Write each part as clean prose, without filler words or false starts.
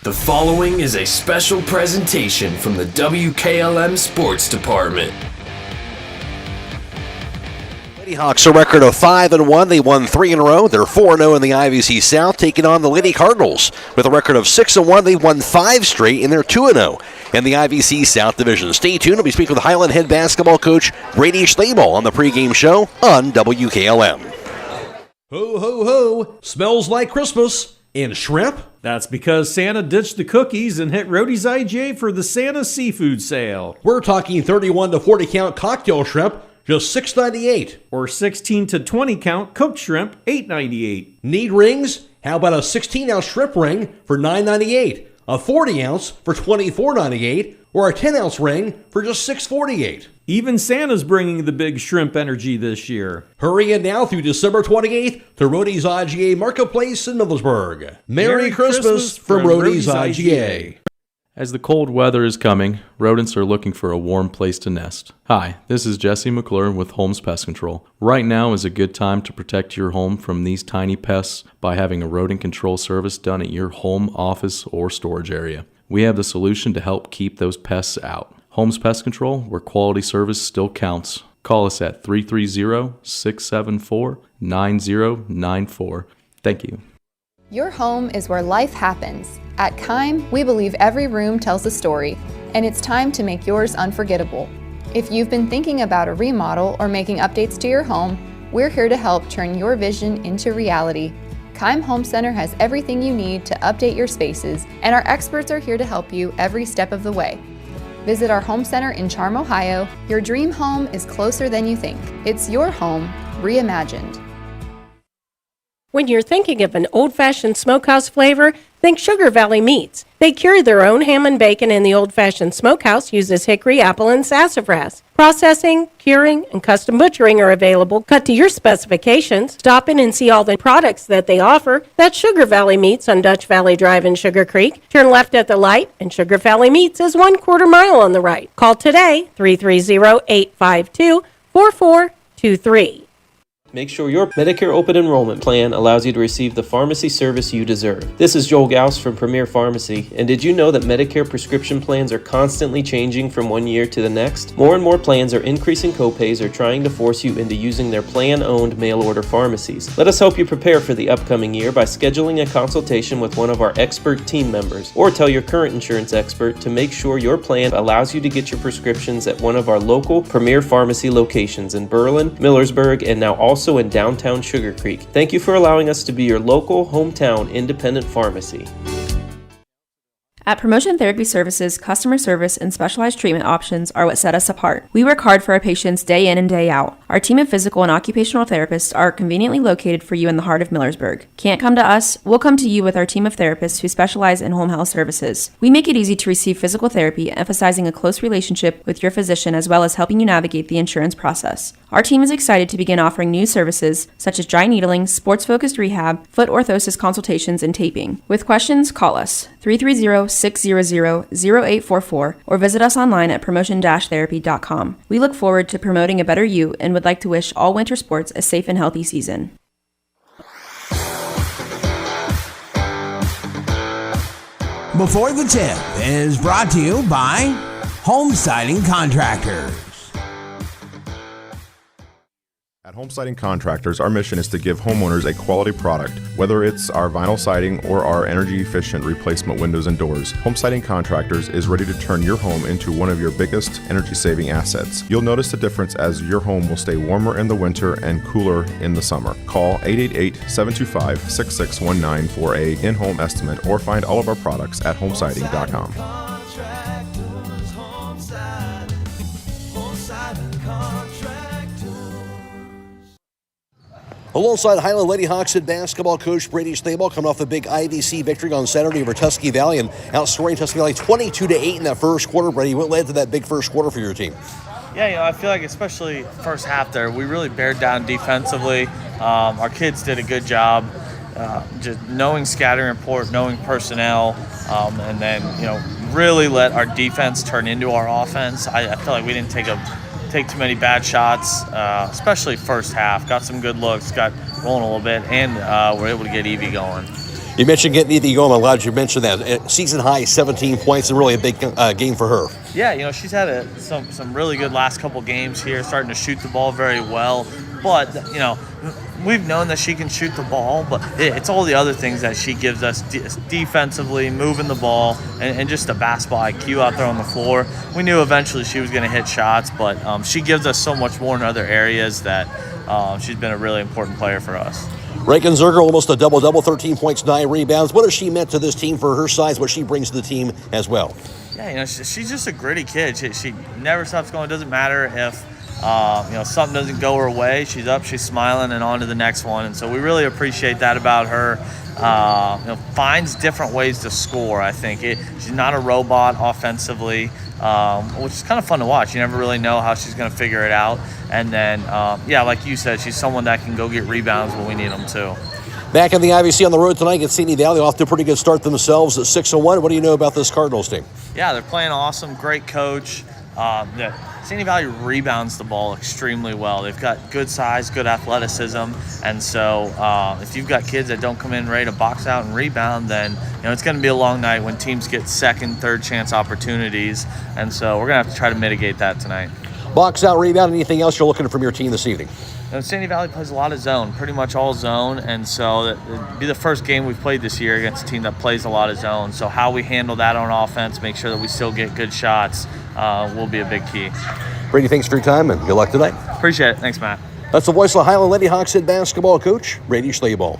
The following is a special presentation from the WKLM Sports Department. Lady Hawks a record of 5-1. They won 3 in a row. They're 4-0 in the IVC South, taking on the Lady Cardinals. With a record of 6-1, they won 5 straight, and they're 2-0 in the IVC South Division. Stay tuned. We'll be speaking with Hiland head basketball coach Brady Schlabel on the pregame show on WKLM. Ho, ho, ho. Smells like Christmas. And shrimp? That's because Santa ditched the cookies and hit Rody's IGA for the Santa seafood sale. We're talking 31 to 40 count cocktail shrimp, just $6.98. Or 16 to 20 count cooked shrimp, $8.98. Need rings? How about a 16-ounce shrimp ring for $9.98? A 40-ounce for $24.98? Or a 10-ounce ring for just $6.48? Even Santa's bringing the big shrimp energy this year. Hurry in now through December 28th to Rody's IGA Marketplace in Millersburg. Merry Christmas from Rody's IGA. As the cold weather is coming, rodents are looking for a warm place to nest. Hi, this is Jesse McClure with Holmes Pest Control. Right now is a good time to protect your home from these tiny pests by having a rodent control service done at your home, office, or storage area. We have the solution to help keep those pests out. Holmes Pest Control, where quality service still counts. Call us at 330-674-9094. Thank you. Your home is where life happens. At Keim, we believe every room tells a story, and it's time to make yours unforgettable. If you've been thinking about a remodel or making updates to your home, we're here to help turn your vision into reality. Keim Home Center has everything you need to update your spaces, and our experts are here to help you every step of the way. Visit our home center in Charm, Ohio. Your dream home is closer than you think. It's your home reimagined. When you're thinking of an old-fashioned smokehouse flavor, think Sugar Valley Meats. They cure their own ham and bacon, and the old-fashioned smokehouse uses hickory, apple, and sassafras. Processing, curing, and custom butchering are available, cut to your specifications. Stop in and see all the products that they offer. That's Sugar Valley Meats on Dutch Valley Drive in Sugar Creek. Turn left at the light, and Sugar Valley Meats is 1/4 mile on the right. Call today, 330-852-4423. Make sure your Medicare open enrollment plan allows you to receive the pharmacy service you deserve. This is Joel Gauss from Premier Pharmacy, and did you know that Medicare prescription plans are constantly changing from one year to the next? More and more plans are increasing copays or trying to force you into using their plan-owned mail-order pharmacies. Let us help you prepare for the upcoming year by scheduling a consultation with one of our expert team members, or tell your current insurance expert to make sure your plan allows you to get your prescriptions at one of our local Premier Pharmacy locations in Berlin, Millersburg, and now also in downtown Sugar Creek. Thank you for allowing us to be your local, hometown, independent pharmacy. At Promotion Therapy Services, customer service and specialized treatment options are what set us apart. We work hard for our patients day in and day out. Our team of physical and occupational therapists are conveniently located for you in the heart of Millersburg. Can't come to us? We'll come to you with our team of therapists who specialize in home health services. We make it easy to receive physical therapy, emphasizing a close relationship with your physician as well as helping you navigate the insurance process. Our team is excited to begin offering new services such as dry needling, sports-focused rehab, foot orthosis consultations, and taping. With questions, call us 330-600-0844 or visit us online at promotion-therapy.com. We look forward to promoting a better you and would like to wish all winter sports a safe and healthy season. Before the Tip is brought to you by Home Siding Contractors. At Home Siding Contractors, our mission is to give homeowners a quality product, whether it's our vinyl siding or our energy-efficient replacement windows and doors. Home Siding Contractors is ready to turn your home into one of your biggest energy-saving assets. You'll notice the difference as your home will stay warmer in the winter and cooler in the summer. Call 888-725-6619 for a in-home estimate or find all of our products at homesiding.com. Alongside Hiland Lady Hawks head basketball coach Brady Schlabel, coming off a big IVC victory on Saturday over Tusky Valley and outscoring Tusky Valley 22-8 in that first quarter. Brady, what led to that big first quarter for your team? Yeah, I feel like especially first half there, we really bared down defensively. Our kids did a good job, just knowing scouting report, knowing personnel, and then really let our defense turn into our offense. I feel like we didn't take too many bad shots, especially first half. Got some good looks, got rolling a little bit, and we're able to get Evie going. You mentioned getting Evie going. I'm glad you mentioned that. Season high, 17 points, and really a big game for her. Yeah, she's had some really good last couple games here, starting to shoot the ball very well. But, we've known that she can shoot the ball, but it's all the other things that she gives us defensively, moving the ball, and just a basketball IQ out there on the floor. We knew eventually she was going to hit shots, but she gives us so much more in other areas that she's been a really important player for us. Reagan-Zerger, almost a double-double, 13 points, 9 rebounds. What has she meant to this team for her size, what she brings to the team as well? Yeah, she's just a gritty kid. She never stops going. It doesn't matter if something doesn't go her way. She's up, she's smiling, and on to the next one. And so we really appreciate that about her. Finds different ways to score, I think. She's not a robot offensively, which is kind of fun to watch. You never really know how she's going to figure it out. And then, like you said, she's someone that can go get rebounds when we need them too. Back in the IVC on the road tonight against Simi Valley, off to a pretty good start themselves at 6-1. What do you know about this Cardinals team? Yeah, they're playing awesome. Great coach. Simi Valley rebounds the ball extremely well. They've got good size, good athleticism, and so if you've got kids that don't come in ready to box out and rebound, then it's going to be a long night when teams get second, third chance opportunities, and so we're going to have to try to mitigate that tonight. Box out, rebound, anything else you're looking from your team this evening? Simi Valley plays a lot of zone, pretty much all zone, and so it'll be the first game we've played this year against a team that plays a lot of zone. So how we handle that on offense, make sure that we still get good shots, will be a big key. Brady, thanks for your time, and good luck tonight. Appreciate it. Thanks, Matt. That's the voice of Hiland Lady Hawks head basketball coach, Brady Schlaball.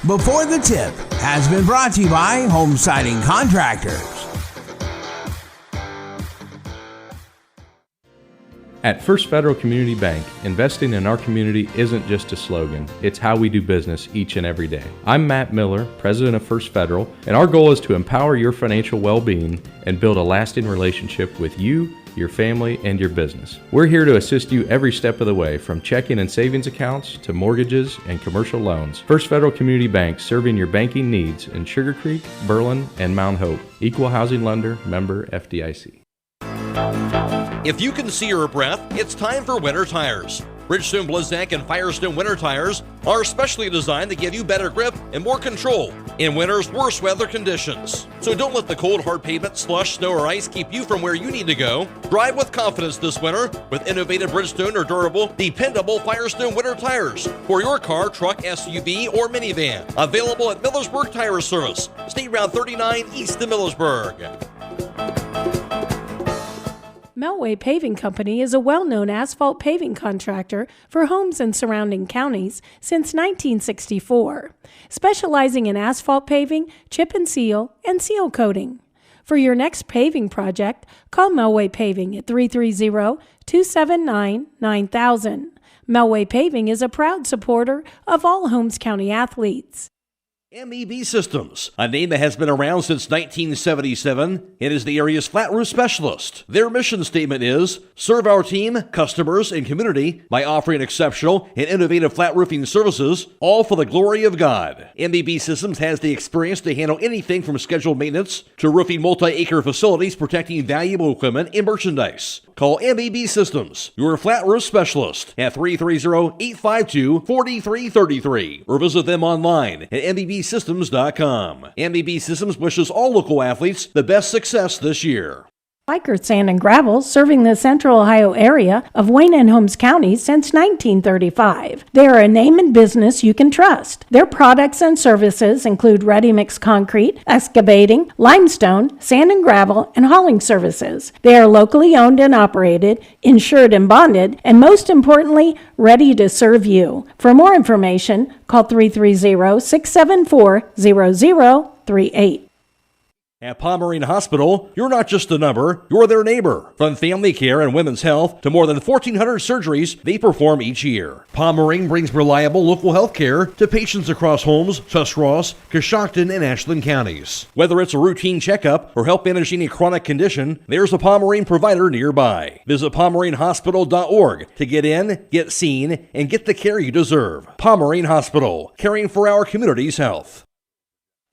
Before the Tip has been brought to you by Home Siding Contractors. At First Federal Community Bank, investing in our community isn't just a slogan, it's how we do business each and every day. I'm Matt Miller, president of First Federal, and our goal is to empower your financial well-being and build a lasting relationship with you, your family, and your business. We're here to assist you every step of the way, from checking and savings accounts to mortgages and commercial loans. First Federal Community Bank, serving your banking needs in Sugar Creek, Berlin, and Mount Hope. Equal housing lender, member FDIC. If you can see your breath, it's time for winter tires. Bridgestone, Blizzak, and Firestone winter tires are specially designed to give you better grip and more control in winter's worst weather conditions. So don't let the cold, hard pavement, slush, snow, or ice keep you from where you need to go. Drive with confidence this winter with innovative Bridgestone or durable, dependable Firestone winter tires for your car, truck, SUV, or minivan. Available at Millersburg Tire Service, State Route 39 east of Millersburg. Melway Paving Company is a well-known asphalt paving contractor for homes in surrounding counties since 1964, specializing in asphalt paving, chip and seal coating. For your next paving project, call Melway Paving at 330-279-9000. Melway Paving is a proud supporter of all Holmes County athletes. MEB Systems, a name that has been around since 1977, and is the area's flat roof specialist. Their mission statement is, serve our team, customers, and community by offering exceptional and innovative flat roofing services, all for the glory of God. MEB Systems has the experience to handle anything from scheduled maintenance to roofing multi-acre facilities protecting valuable equipment and merchandise. Call MEB Systems, your flat roof specialist, at 330-852-4333, or visit them online at MEBsystems.com. MEB Systems wishes all local athletes the best success this year. Biker Sand and Gravel, serving the Central Ohio area of Wayne and Holmes counties since 1935. They are a name and business you can trust. Their products and services include ready-mix concrete, excavating, limestone, sand and gravel, and hauling services. They are locally owned and operated, insured and bonded, and most importantly, ready to serve you. For more information, call 330-674-0038. At Pomerene Hospital, you're not just a number, you're their neighbor. From family care and women's health to more than 1,400 surgeries they perform each year. Pomerene brings reliable local health care to patients across Holmes, Tuscarawas, Coshocton, and Ashland counties. Whether it's a routine checkup or help manage any chronic condition, there's a Pomerene provider nearby. Visit PomereneHospital.org to get in, get seen, and get the care you deserve. Pomerene Hospital, caring for our community's health.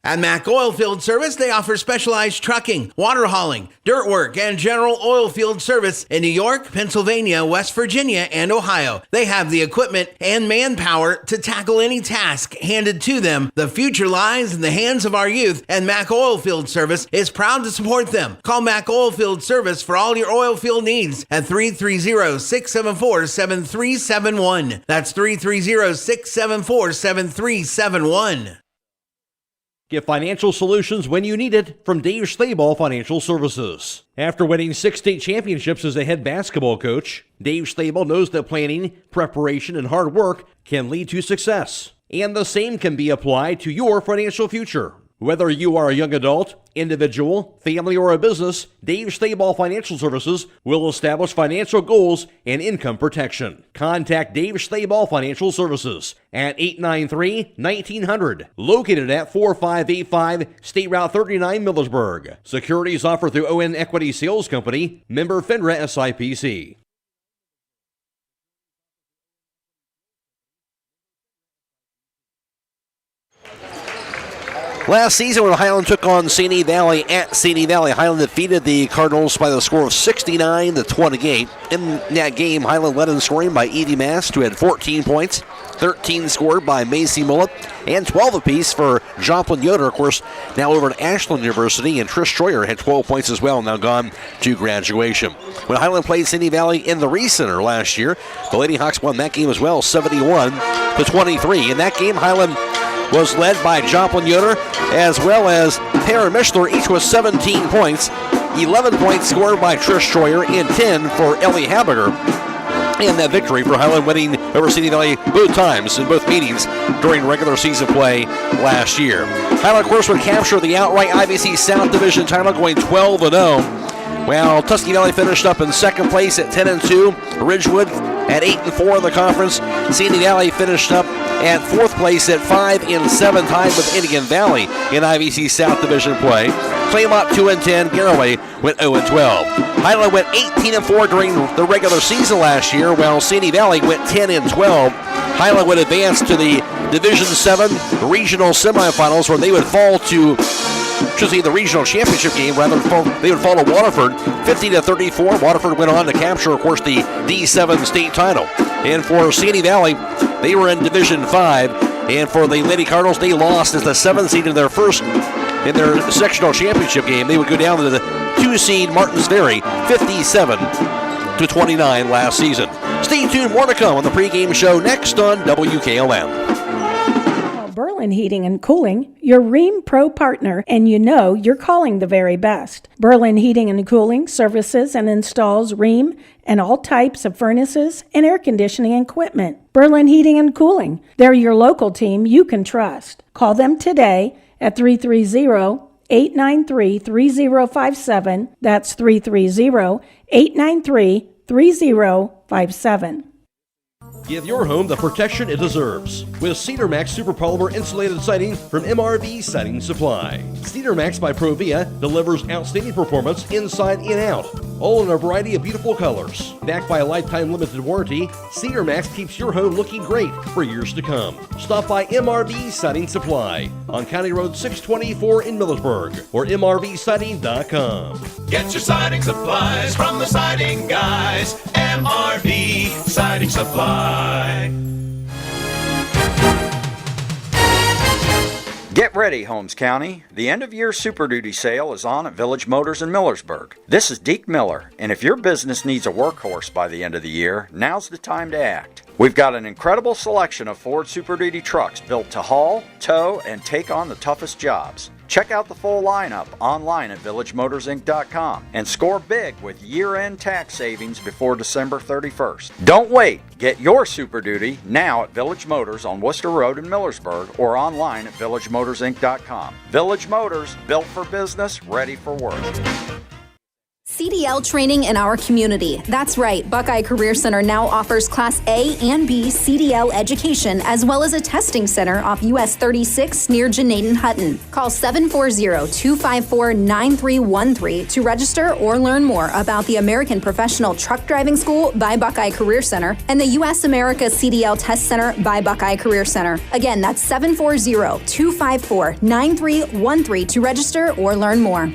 At Mack Oilfield Service, they offer specialized trucking, water hauling, dirt work, and general oil field service in New York, Pennsylvania, West Virginia, and Ohio. They have the equipment and manpower to tackle any task handed to them. The future lies in the hands of our youth, and Mack Oilfield Service is proud to support them. Call Mack Oilfield Service for all your oil field needs at 330-674-7371. That's 330-674-7371. Get financial solutions when you need it from Dave Stayball Financial Services. After winning 6 state championships as a head basketball coach, Dave Stayball knows that planning, preparation, and hard work can lead to success. And the same can be applied to your financial future. Whether you are a young adult, individual, family, or a business, Dave Stayball Financial Services will establish financial goals and income protection. Contact Dave Stayball Financial Services at 893-1900, located at 4585 State Route 39, Millersburg. Securities offered through ON Equity Sales Company, member FINRA SIPC. Last season when Hiland took on St. Valley at St. Valley, Hiland defeated the Cardinals by the score of 69-28. In that game, Hiland led in scoring by Evie Mast, who had 14 points, 13 scored by Macy Mullet, and 12 apiece for Joplin Yoder, of course, now over at Ashland University, and Trish Troyer had 12 points as well, now gone to graduation. When Hiland played St. Valley in the Recenter last year, the Lady Hawks won that game as well, 71-23. In that game, Hiland was led by Joplin Yoder as well as Tara Mishler, each with 17 points. 11 points scored by Trish Troyer and 10 for Ellie Habiger. And that victory for Hiland, winning over St. Valley both times in both meetings during regular season play last year. Hiland, of course, would capture the outright IVC South Division title, going 12-0. Well, Tusky Valley finished up in second place at 10-2. Ridgewood at 8-4 in the conference. Sandy Valley finished up at fourth place at 5-7, tied with Indian Valley in IVC South Division play. Claymont 2-10. Garraway went 0-12. Hiland went 18-4 during the regular season last year, while Sandy Valley went 10-12. Hiland would advance to the Division 7 regional semifinals, where they would fall to the regional championship game. They would fall to Waterford 50-34. Waterford went on to capture, of course, the D7 state title. And for Sandy Valley, they were in Division 5. And for the Lady Cardinals, they lost as the 7th seed in their sectional championship game. They would go down to the 2 seed Martins Ferry 57-29 last season. Stay tuned, more to come on the pregame show next on WKLM. Berlin Heating and Cooling, your Rheem Pro partner, and you know you're calling the very best. Berlin Heating and Cooling services and installs Rheem and all types of furnaces and air conditioning equipment. Berlin Heating and Cooling, they're your local team you can trust. Call them today at 330-893-3057. That's 330-893-3057. Give your home the protection it deserves with Cedar Max Super Polymer Insulated Siding from MRV Siding Supply. Cedar Max by Provia delivers outstanding performance inside and out, all in a variety of beautiful colors. Backed by a lifetime limited warranty, Cedar Max keeps your home looking great for years to come. Stop by MRV Siding Supply on County Road 624 in Millersburg or MRVsiding.com. Get your siding supplies from the siding guys. MRV Siding Supply. Get ready, Holmes County. The end-of-year Super Duty sale is on at Village Motors in Millersburg. This is Deke Miller, and if your business needs a workhorse by the end of the year, now's the time to act. We've got an incredible selection of Ford Super Duty trucks built to haul, tow, and take on the toughest jobs. Check out the full lineup online at villagemotorsinc.com and score big with year-end tax savings before December 31st. Don't wait. Get your Super Duty now at Village Motors on Worcester Road in Millersburg or online at villagemotorsinc.com. Village Motors, built for business, ready for work. CDL training in our community. That's right, Buckeye Career Center now offers Class A and B CDL education, as well as a testing center off US 36 near Janaden Hutton. Call 740-254-9313 to register or learn more about the American Professional Truck Driving School by Buckeye Career Center and the US America CDL Test Center by Buckeye Career Center. Again, that's 740-254-9313 to register or learn more.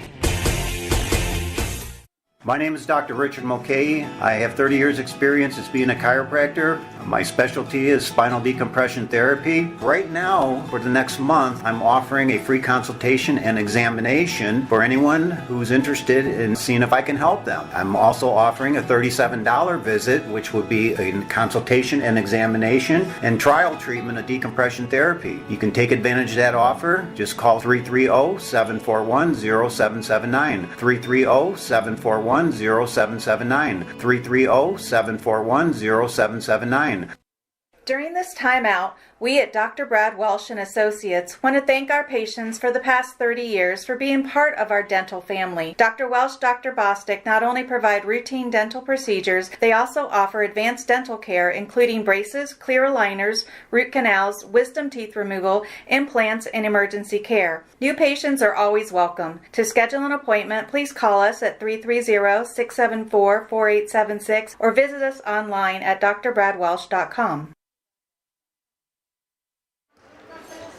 My name is Dr. Richard Mulcahy. I have 30 years experience as being a chiropractor. My specialty is spinal decompression therapy. Right now, for the next month, I'm offering a free consultation and examination for anyone who's interested in seeing if I can help them. I'm also offering a $37 visit, which would be a consultation and examination and trial treatment of decompression therapy. You can take advantage of that offer. Just call 330-741-0779. 330-741-0779. 330-741-0779. During this time out, we at Dr. Brad Welsh and Associates want to thank our patients for the past 30 years for being part of our dental family. Dr. Welsh, Dr. Bostic not only provide routine dental procedures, they also offer advanced dental care, including braces, clear aligners, root canals, wisdom teeth removal, implants, and emergency care. New patients are always welcome. To schedule an appointment, please call us at 330-674-4876 or visit us online at drbradwelsh.com.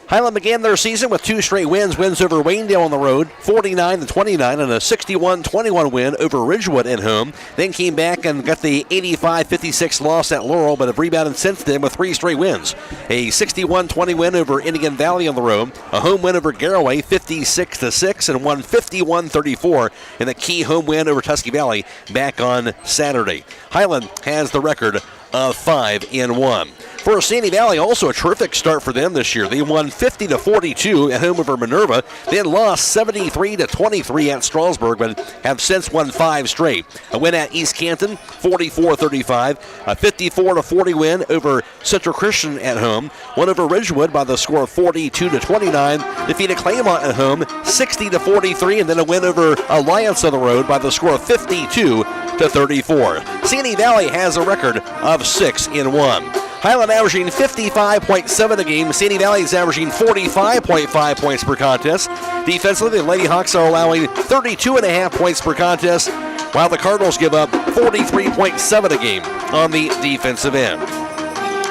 Hiland began their season with 2 straight wins over Waynedale on the road, 49-29, and a 61-21 win over Ridgewood at home. Then came back and got the 85-56 loss at Laurel, but have rebounded since then with 3 straight wins. A 61-20 win over Indian Valley on the road, a home win over Garraway, 56-6, and won 51-34 in the key home win over Tusky Valley back on Saturday. Hiland has the record of 5-1. For Sandy Valley, also a terrific start for them this year. They won 50-42 at home over Minerva, then lost 73-23 at Strasburg, but have since won 5 straight. A win at East Canton, 44-35, a 54-40 win over Central Christian at home, one over Ridgewood by the score of 42-29, defeated Claymont at home, 60-43, and then a win over Alliance on the road by the score of 52-34. Sandy Valley has a record of 6-1. Hiland averaging 55.7 a game. Sandy Valley is averaging 45.5 points per contest. Defensively, the Lady Hawks are allowing 32.5 points per contest, while the Cardinals give up 43.7 a game on the defensive end.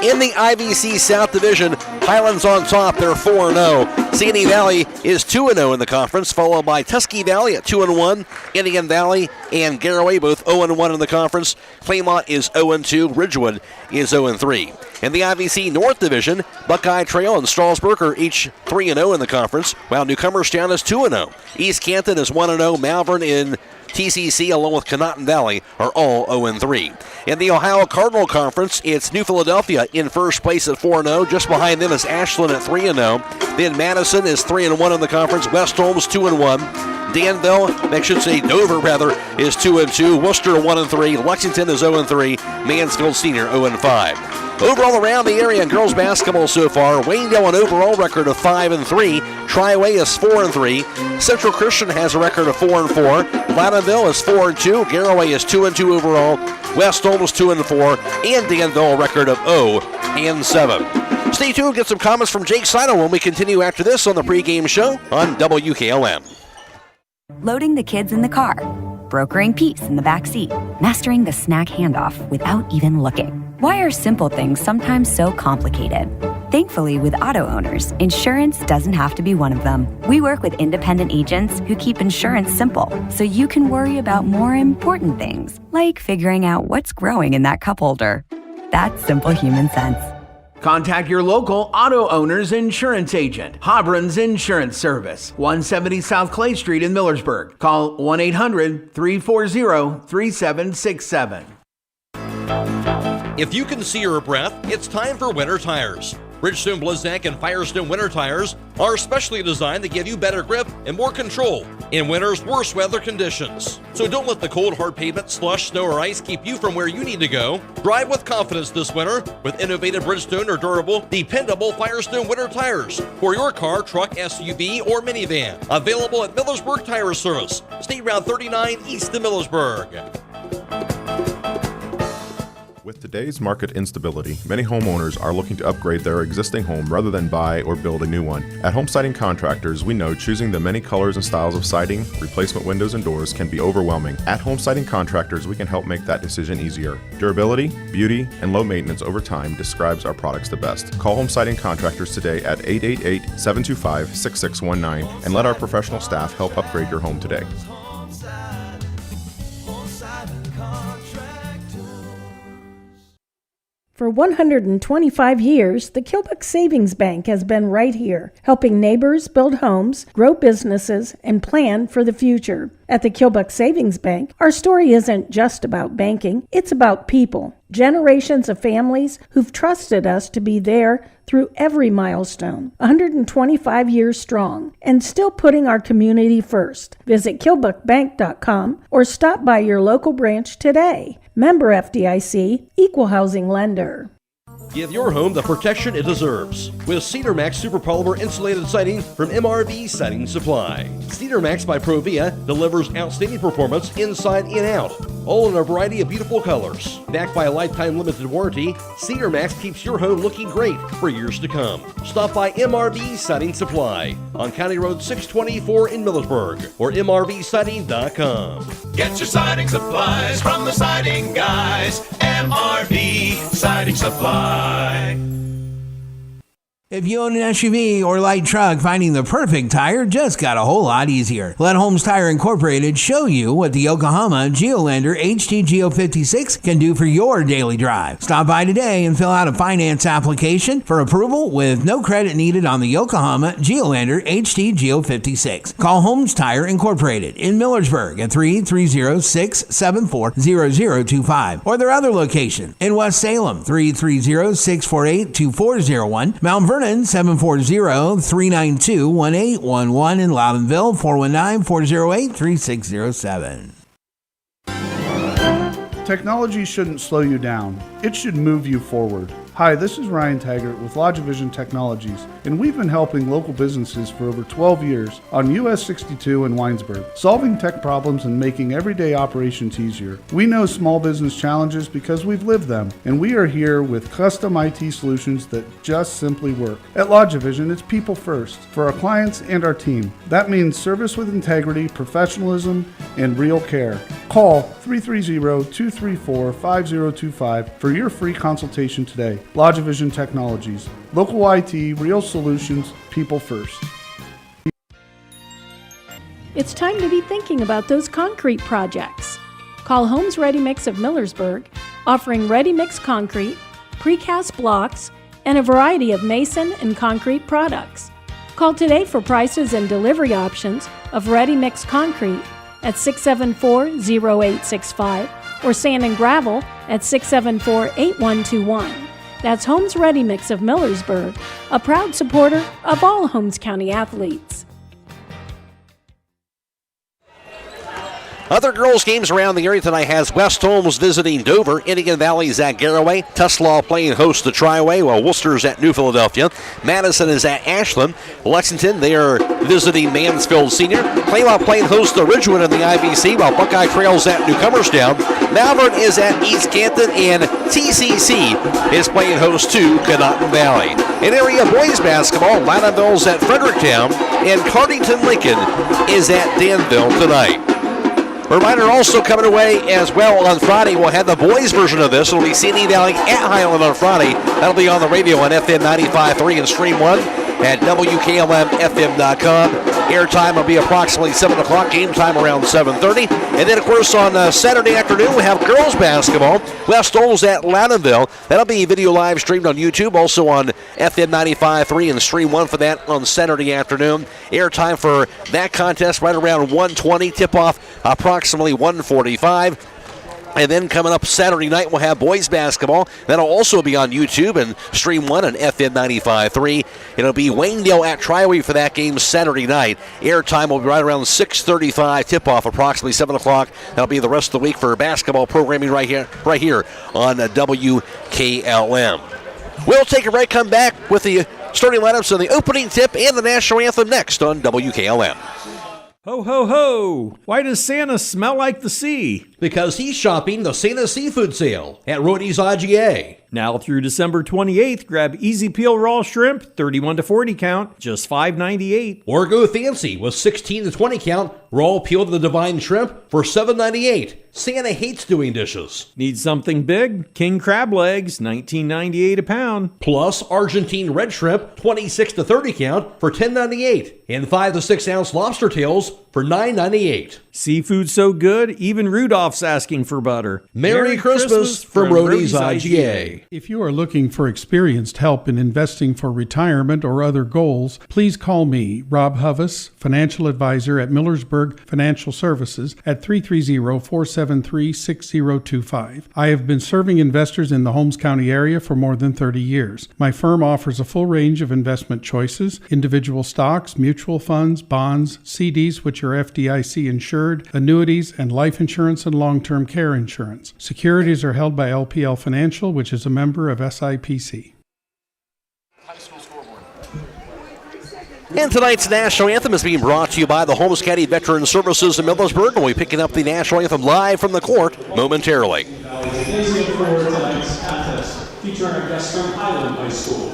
In the IVC South Division, Hiland's on top. They're 4-0. Sandy Valley is 2-0 in the conference, followed by Tusky Valley at 2-1. Indian Valley and Garraway both 0-1 in the conference. Claymont is 0-2. Ridgewood is 0-3. In the IVC North Division, Buckeye Trail and Strasburg are each 3-0 in the conference, while Newcomerstown is 2-0. East Canton is 1-0. Malvern in TCC, along with Conotton Valley, are all 0-3. In the Ohio Cardinal Conference, it's New Philadelphia in first place at 4-0. Just behind them is Ashland at 3-0. Then Madison is 3-1 in the conference. West Holmes 2-1. Danville, Dover is 2-2. Worcester 1-3. Lexington is 0-3. Mansfield Senior 0-5. Overall around the area in girls basketball so far, Waynedale an overall record of 5-3. Triway is 4-3. Central Christian has a record of 4-4. Loudonville is 4-2. Garraway is 2-2 overall. West Holmes 2-4. And Danville a record of 0-7. Stay tuned, get some comments from Jake Sidle when we continue after this on the pregame show on WKLM. Loading the kids in the car, brokering peace in the back seat, mastering the snack handoff without even looking. Why are simple things sometimes so complicated? Thankfully, with auto owners, insurance doesn't have to be one of them. We work with independent agents who keep insurance simple, so you can worry about more important things, like figuring out what's growing in that cup holder. That's simple human sense. Contact your local auto owner's insurance agent. Hobron's Insurance Service, 170 South Clay Street in Millersburg. Call 1-800-340-3767. If you can see your breath, it's time for winter tires. Bridgestone, Blizzak, and Firestone winter tires are specially designed to give you better grip and more control. in winter's worst weather conditions. So don't let the cold, hard pavement, slush, snow, or ice keep you from where you need to go. Drive with confidence this winter with innovative Bridgestone or durable, dependable Firestone winter tires for your car, truck, SUV, or minivan. Available at Millersburg Tire Service, State Route 39 east of Millersburg. With today's market instability, many homeowners are looking to upgrade their existing home rather than buy or build a new one. At Home Siding Contractors, we know choosing the many colors and styles of siding, replacement windows, and doors can be overwhelming. At Home Siding Contractors, we can help make that decision easier. Durability, beauty, and low maintenance over time describes our products the best. Call Home Siding Contractors today at 888-725-6619 and let our professional staff help upgrade your home today. For 125 years, the Kilbuck Savings Bank has been right here, helping neighbors build homes, grow businesses, and plan for the future. At the Kilbuck Savings Bank, our story isn't just about banking, it's about people. Generations of families who've trusted us to be there through every milestone, 125 years strong, and still putting our community first. Visit KilbuckBank.com or stop by your local branch today. Member FDIC, Equal Housing Lender. Give your home the protection it deserves with Cedar Max Super Polymer Insulated Siding from MRV Siding Supply. Cedar Max by Provia delivers outstanding performance inside and out, all in a variety of beautiful colors. Backed by a lifetime limited warranty, Cedar Max keeps your home looking great for years to come. Stop by MRV Siding Supply on County Road 624 in Millersburg or MRVsiding.com. Get your siding supplies from the siding guys. MRV Siding Supply. If you own an SUV or light truck, finding the perfect tire just got a whole lot easier. Let Holmes Tire Incorporated show you what the Yokohama Geolandar HT 56 can do for your daily drive. Stop by today and fill out a finance application for approval with no credit needed on the Yokohama Geolandar HT 56. Call Holmes Tire Incorporated in Millersburg at 330-674-0025 or their other location in West Salem, 330-648-2401, Mount Vernon, 740-392-1811 in Loudonville, 419-408-3607. Technology shouldn't slow you down. It should move you forward. Hi, this is Ryan Taggart with LodgeVision Technologies, and we've been helping local businesses for over 12 years on US 62 in Winesburg, solving tech problems and making everyday operations easier. We know small business challenges because we've lived them, and we are here with custom IT solutions that just simply work. At LodgeVision, it's people first for our clients and our team. That means service with integrity, professionalism, and real care. Call 330-234-5025 for your free consultation today. LodgeVision Technologies. Local IT, real solutions, people first. It's time to be thinking about those concrete projects. Call Homes Ready Mix of Millersburg, offering ready mix concrete, precast blocks, and a variety of mason and concrete products. Call today for prices and delivery options of ready mix concrete at 674-0865 or sand and gravel at 674-8121. That's Homes Ready Mix of Millersburg, a proud supporter of all Holmes County athletes. Other girls' games around the area tonight has West Holmes visiting Dover, Indian Valley's at Garraway, Tuslaw playing host to Triway, while Worcester's at New Philadelphia. Madison is at Ashland. Lexington, they are visiting Mansfield Senior. Claymont playing host to Ridgewood in the IVC, while Buckeye Trail's at Newcomerstown. Malvern is at East Canton, and TCC is playing host to Conotton Valley. In area boys basketball, Loudonville's at Fredericktown, and Cardington Lincoln is at Danville tonight. Reminder also coming away as well on Friday. We'll have the boys version of this. It'll be CD Valley at Hiland on Friday. That'll be on the radio on FM 95.3 and Stream 1 at WKLM-FM.com. Airtime will be approximately 7 o'clock. Game time around 7:30. And then, of course, on Saturday afternoon, we have girls basketball. West Holmes at Loudonville. That'll be video live streamed on YouTube, also on FM 95.3 and Stream 1 for that on Saturday afternoon. Airtime for that contest right around 1:20. Tip-off approximately 1:45. And then coming up Saturday night, we'll have boys basketball. That'll also be on YouTube and Stream 1 on FM 95.3. It'll be Waynedale at Triway for that game Saturday night. Airtime will be right around 6:35. Tip-off approximately 7 o'clock. That'll be the rest of the week for basketball programming right here on WKLM. We'll take a break, come back with the starting lineups on the opening tip and the national anthem next on WKLM. Ho, ho, ho! Why does Santa smell like the sea? Because he's shopping the Santa Seafood Sale at Rody's IGA. Now through December 28th, grab Easy Peel Raw Shrimp, 31 to 40 count, just $5.98. Or go fancy with 16 to 20 count raw peeled the Divine Shrimp for $7.98. Santa hates doing dishes. Need something big? King Crab Legs, $19.98 a pound. Plus Argentine Red Shrimp, 26 to 30 count for $10.98. And 5 to 6 ounce lobster tails for $9.98. Seafood so good, even Rudolph's asking for butter. Merry Christmas from Rody's IGA. If you are looking for experienced help in investing for retirement or other goals, please call me, Rob Huvis, financial advisor at Millersburg Financial Services at 330-473-6025. I have been serving investors in the Holmes County area for more than 30 years. My firm offers a full range of investment choices, individual stocks, mutual funds, bonds, CDs which are FDIC insured, annuities, and life insurance and long-term care insurance. Securities are held by LPL Financial, which is a member of SIPC. And tonight's national anthem is being brought to you by the Holmes County Veteran Services in Millersburg. We'll be picking up the national anthem live from the court momentarily. Please look forward to tonight's contest featuring our guests from Hiland High School.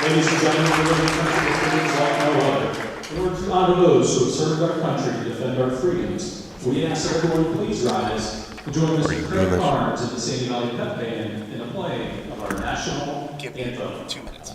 Ladies and gentlemen, we're living in a country with freedoms like no other. In order to honor those who have served our country to defend our freedoms, we ask everyone please rise and join Mr. Craig Barnes and the Sandy Valley Pep Band in the playing of our national anthem. 2 minutes.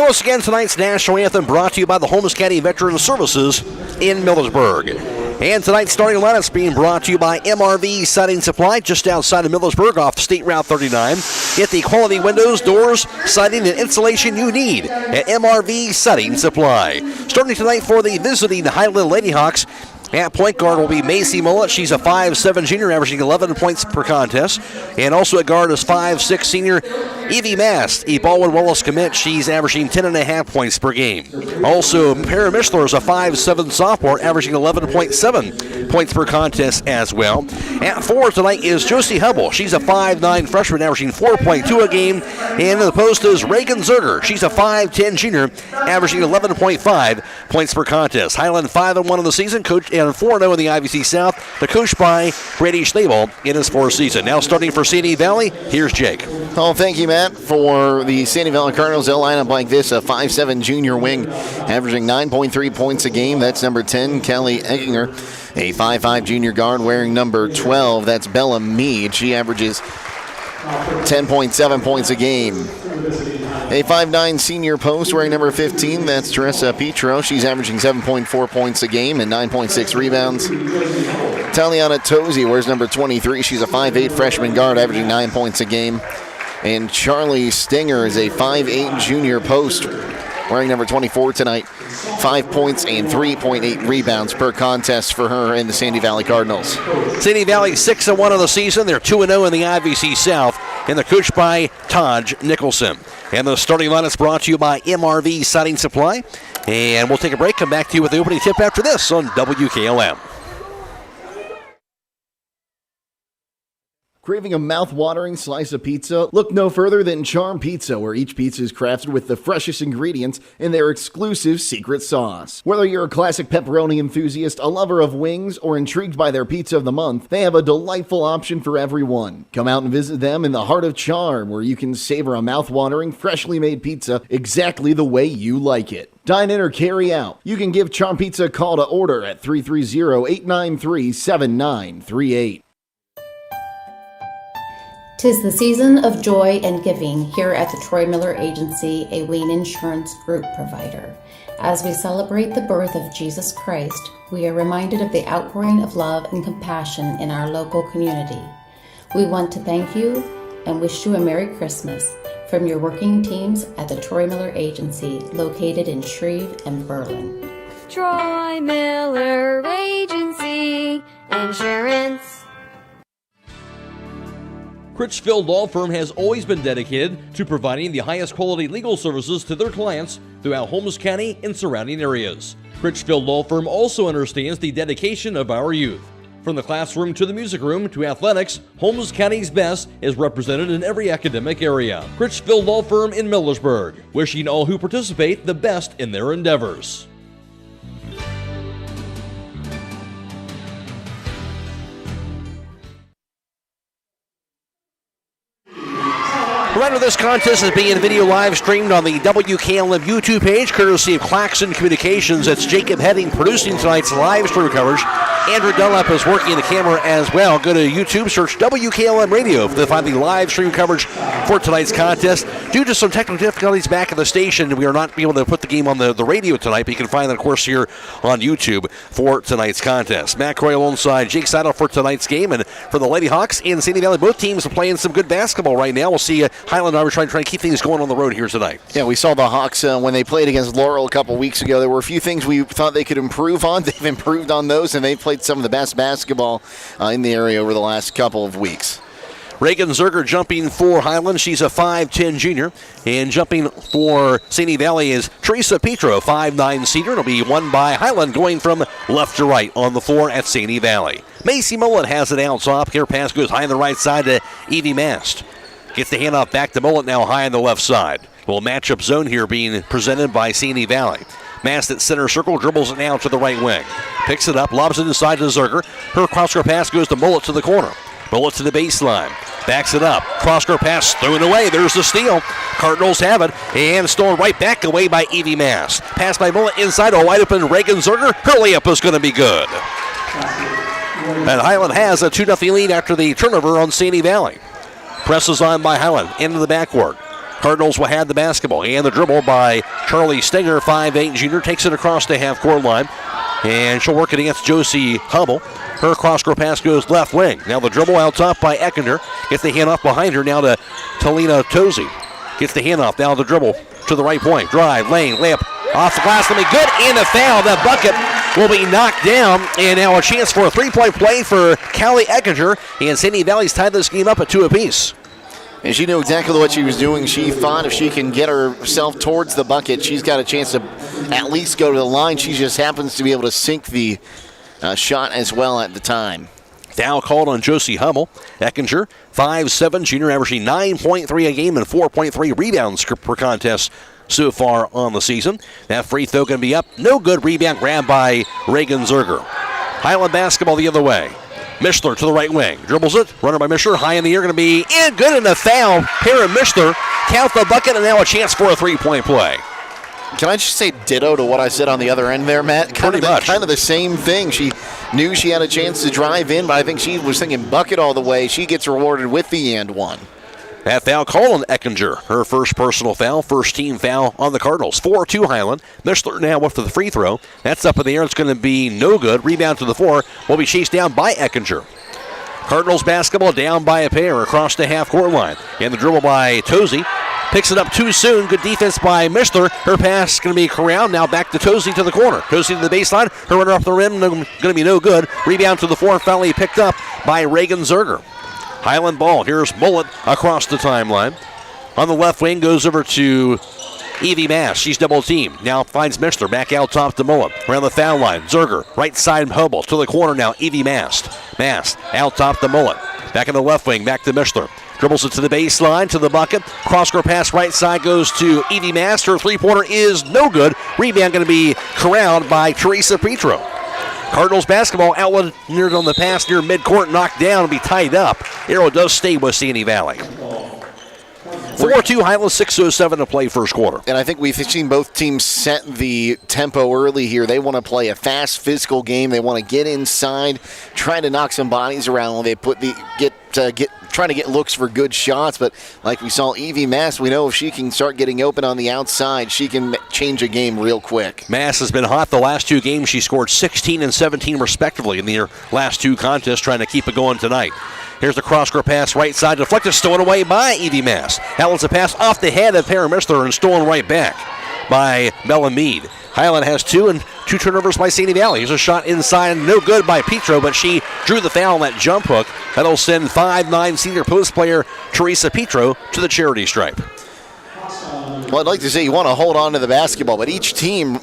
Once again, tonight's national anthem brought to you by the Holmes County Veteran Services in Millersburg. And tonight's starting lineup being brought to you by MRV Siding Supply, just outside of Millersburg off State Route 39. Get the quality windows, doors, siding, and insulation you need at MRV Siding Supply. Starting tonight for the visiting Hiland Lady Hawks, at point guard will be Macy Mullet. She's a 5'7 junior, averaging 11 points per contest. And also at guard is 5'6 senior Evie Mast, a Baldwin Wallace commit. She's averaging 10.5 points per game. Also, Para Mishler is a 5'7 sophomore, averaging 11.7 points per contest as well. At forward tonight is Josie Hubble. She's a 5'9 freshman, averaging 4.2 a game. And in the post is Reagan Zerger. She's a 5'10 junior, averaging 11.5 points per contest. Hiland 5-1 in the season, coached and 4-0 in the IVC South. The coached by Brady Schnabel in his fourth season. Now starting for Sandy Valley, here's Jake. Oh, thank you, Matt. For the Sandy Valley Cardinals, they'll line up like this: a 5'7 junior wing, averaging 9.3 points a game. That's number 10, Kelly Egginger. A 5'5 junior guard wearing number 12. That's Bella Mead. She averages 10.7 points a game. A 5'9 senior post wearing number 15. That's Teresa Petro. She's averaging 7.4 points a game and 9.6 rebounds. Taliana Tozy wears number 23. She's a 5'8 freshman guard, averaging 9 points a game. And Charlie Stinger is a 5'8 junior post wearing number 24 tonight. 5 points and 3.8 rebounds per contest for her in the Sandy Valley Cardinals. Sandy Valley 6-1 of the season. They're 2-0 in the IVC South. and they're coached by Taj Nicholson. And the starting line is brought to you by MRV Siding Supply. And we'll take a break, come back to you with the opening tip after this on WKLM. Craving a mouth-watering slice of pizza? Look no further than Charm Pizza, where each pizza is crafted with the freshest ingredients in their exclusive secret sauce. Whether you're a classic pepperoni enthusiast, a lover of wings, or intrigued by their pizza of the month, they have a delightful option for everyone. Come out and visit them in the heart of Charm, where you can savor a mouth-watering, freshly made pizza exactly the way you like it. Dine in or carry out. You can give Charm Pizza a call to order at 330-893-7938. 'Tis the season of joy and giving here at the Troy Miller Agency, a Wayne Insurance Group provider. As we celebrate the birth of Jesus Christ, we are reminded of the outpouring of love and compassion in our local community. We want to thank you and wish you a Merry Christmas from your working teams at the Troy Miller Agency, located in Shreve and Berlin. Troy Miller Agency Insurance. Critchfield Law Firm has always been dedicated to providing the highest quality legal services to their clients throughout Holmes County and surrounding areas. Critchfield Law Firm also understands the dedication of our youth. From the classroom to the music room to athletics, Holmes County's best is represented in every academic area. Critchfield Law Firm in Millersburg, wishing all who participate the best in their endeavors. Right of this contest is being video live streamed on the WKLM YouTube page, courtesy of Claxon Communications. That's Jacob Heading producing tonight's live stream coverage. Andrew Dunlap is working the camera as well. Go to YouTube, search WKLM Radio to find the live stream coverage for tonight's contest. Due to some technical difficulties back at the station, we are not able to put the game on the radio tonight, but you can find it, of course, here on YouTube for tonight's contest. Matt Croy alongside Jake Sidle for tonight's game. And for the Lady Hawks and Sandy Valley, both teams are playing some good basketball right now. We'll see Hiland are trying to keep things going on the road here tonight. Yeah, we saw the Hawks when they played against Laurel a couple weeks ago. There were a few things we thought they could improve on. They've improved on those, and they've played some of the best basketball in the area over the last couple of weeks. Reagan Zerger jumping for Hiland. She's a 5'10 junior. And jumping for Sandy Valley is Teresa Petro, 5'9 senior. It'll be won by Hiland going from left to right on the floor at Sandy Valley. Macy Mullet has it out top. Here pass goes high on the right side to Evie Mast. Gets the handoff back to Mullet, now high on the left side. Little matchup zone here being presented by Sandy Valley. Mast at center circle, dribbles it now to the right wing. Picks it up, lobs it inside to Zerger. Her cross-court pass goes to Mullet to the corner. Mullet to the baseline. Backs it up. Cross-court pass thrown away. There's the steal. Cardinals have it. And stolen right back away by Evie Mast. Pass by Mullet inside. A wide open Reagan Zerger. Her layup is going to be good. And Hiland has a 2-0 lead after the turnover on Sandy Valley. Presses on by Hiland into the backcourt. Cardinals will have the basketball and the dribble by Charlie Stenger, 5'8 junior, takes it across the half-court line. And she'll work it against Josie Hummel. Her cross-court pass goes left wing. Now the dribble out top by Eckinger. Gets the handoff behind her now to Talina Tozy. Gets the handoff, now the dribble to the right point. Drive, lane, layup, off the glass, going to be good, and a foul. That bucket will be knocked down, and now a chance for a three-point play for Callie Eckinger, and Sandy Valley's tied this game up at 2 apiece. And she knew exactly what she was doing. She thought if she can get herself towards the bucket, she's got a chance to at least go to the line. She just happens to be able to sink the shot as well at the time. Foul called on Josie Hummel. Eckinger, 5'7", junior, averaging 9.3 a game and 4.3 rebounds per contest so far on the season. That free throw going to be up. No good. Rebound grab by Reagan Zerger. Hiland basketball the other way. Mishler to the right wing. Dribbles it. Runner by Mishler. High in the air. Going to be in. Good in the foul. Here and Mishler count the bucket, and now a chance for a three-point play. Can I just say ditto to what I said on the other end there, Matt? Kind of the same thing. She knew she had a chance to drive in, but I think she was thinking bucket all the way. She gets rewarded with the and one. That foul call on Eckinger. Her first personal foul, first team foul on the Cardinals. 4-2 Hiland. Mishler now after the free throw. That's up in the air. It's going to be no good. Rebound to the floor. Will be chased down by Eckinger. Cardinals basketball down by a pair across the half-court line. And the dribble by Tozy. Picks it up too soon. Good defense by Mishler. Her pass is going to be corralled. Now back to Tozy to the corner. Tozy to the baseline. Her runner off the rim. Going to be no good. Rebound to the floor. Finally picked up by Reagan Zerger. Hiland ball. Here's Mullet across the timeline. On the left wing goes over to Evie Mass. She's double teamed. Now finds Mishler back out top to Mullet. Around the foul line. Zerger. Right side Hubble. To the corner now. Evie Mass. Mass out top to Mullet. Back in the left wing. Back to Mishler. Dribbles it to the baseline, to the bucket. Cross-court pass right side goes to Evie Mass. Her three-pointer is no good. Rebound going to be corralled by Teresa Petro. Cardinals basketball outlet near on the pass near midcourt, knocked down and be tied up. Arrow does stay with Sandy Valley. 4-2 Highland, 6:07 to play first quarter. And I think we've seen both teams set the tempo early here. They want to play a fast, physical game. They want to get inside, try to knock some bodies around when they trying to get looks for good shots. But like we saw Evie Mass, we know if she can start getting open on the outside, she can change a game real quick. Mass has been hot the last two games. She scored 16 and 17 respectively in their last two contests, trying to keep it going tonight. Here's the cross-court pass right side, deflected, stolen away by Evie Mass. That was a pass off the head of Para Mishler and stolen right back by Bella Mead. Highland has two turnovers by Sandy Valley. Here's a shot inside, no good by Petro, but she drew the foul on that jump hook. That'll send 5'9" senior post player Teresa Petro to the charity stripe. Well, I'd like to say you want to hold on to the basketball, but each team,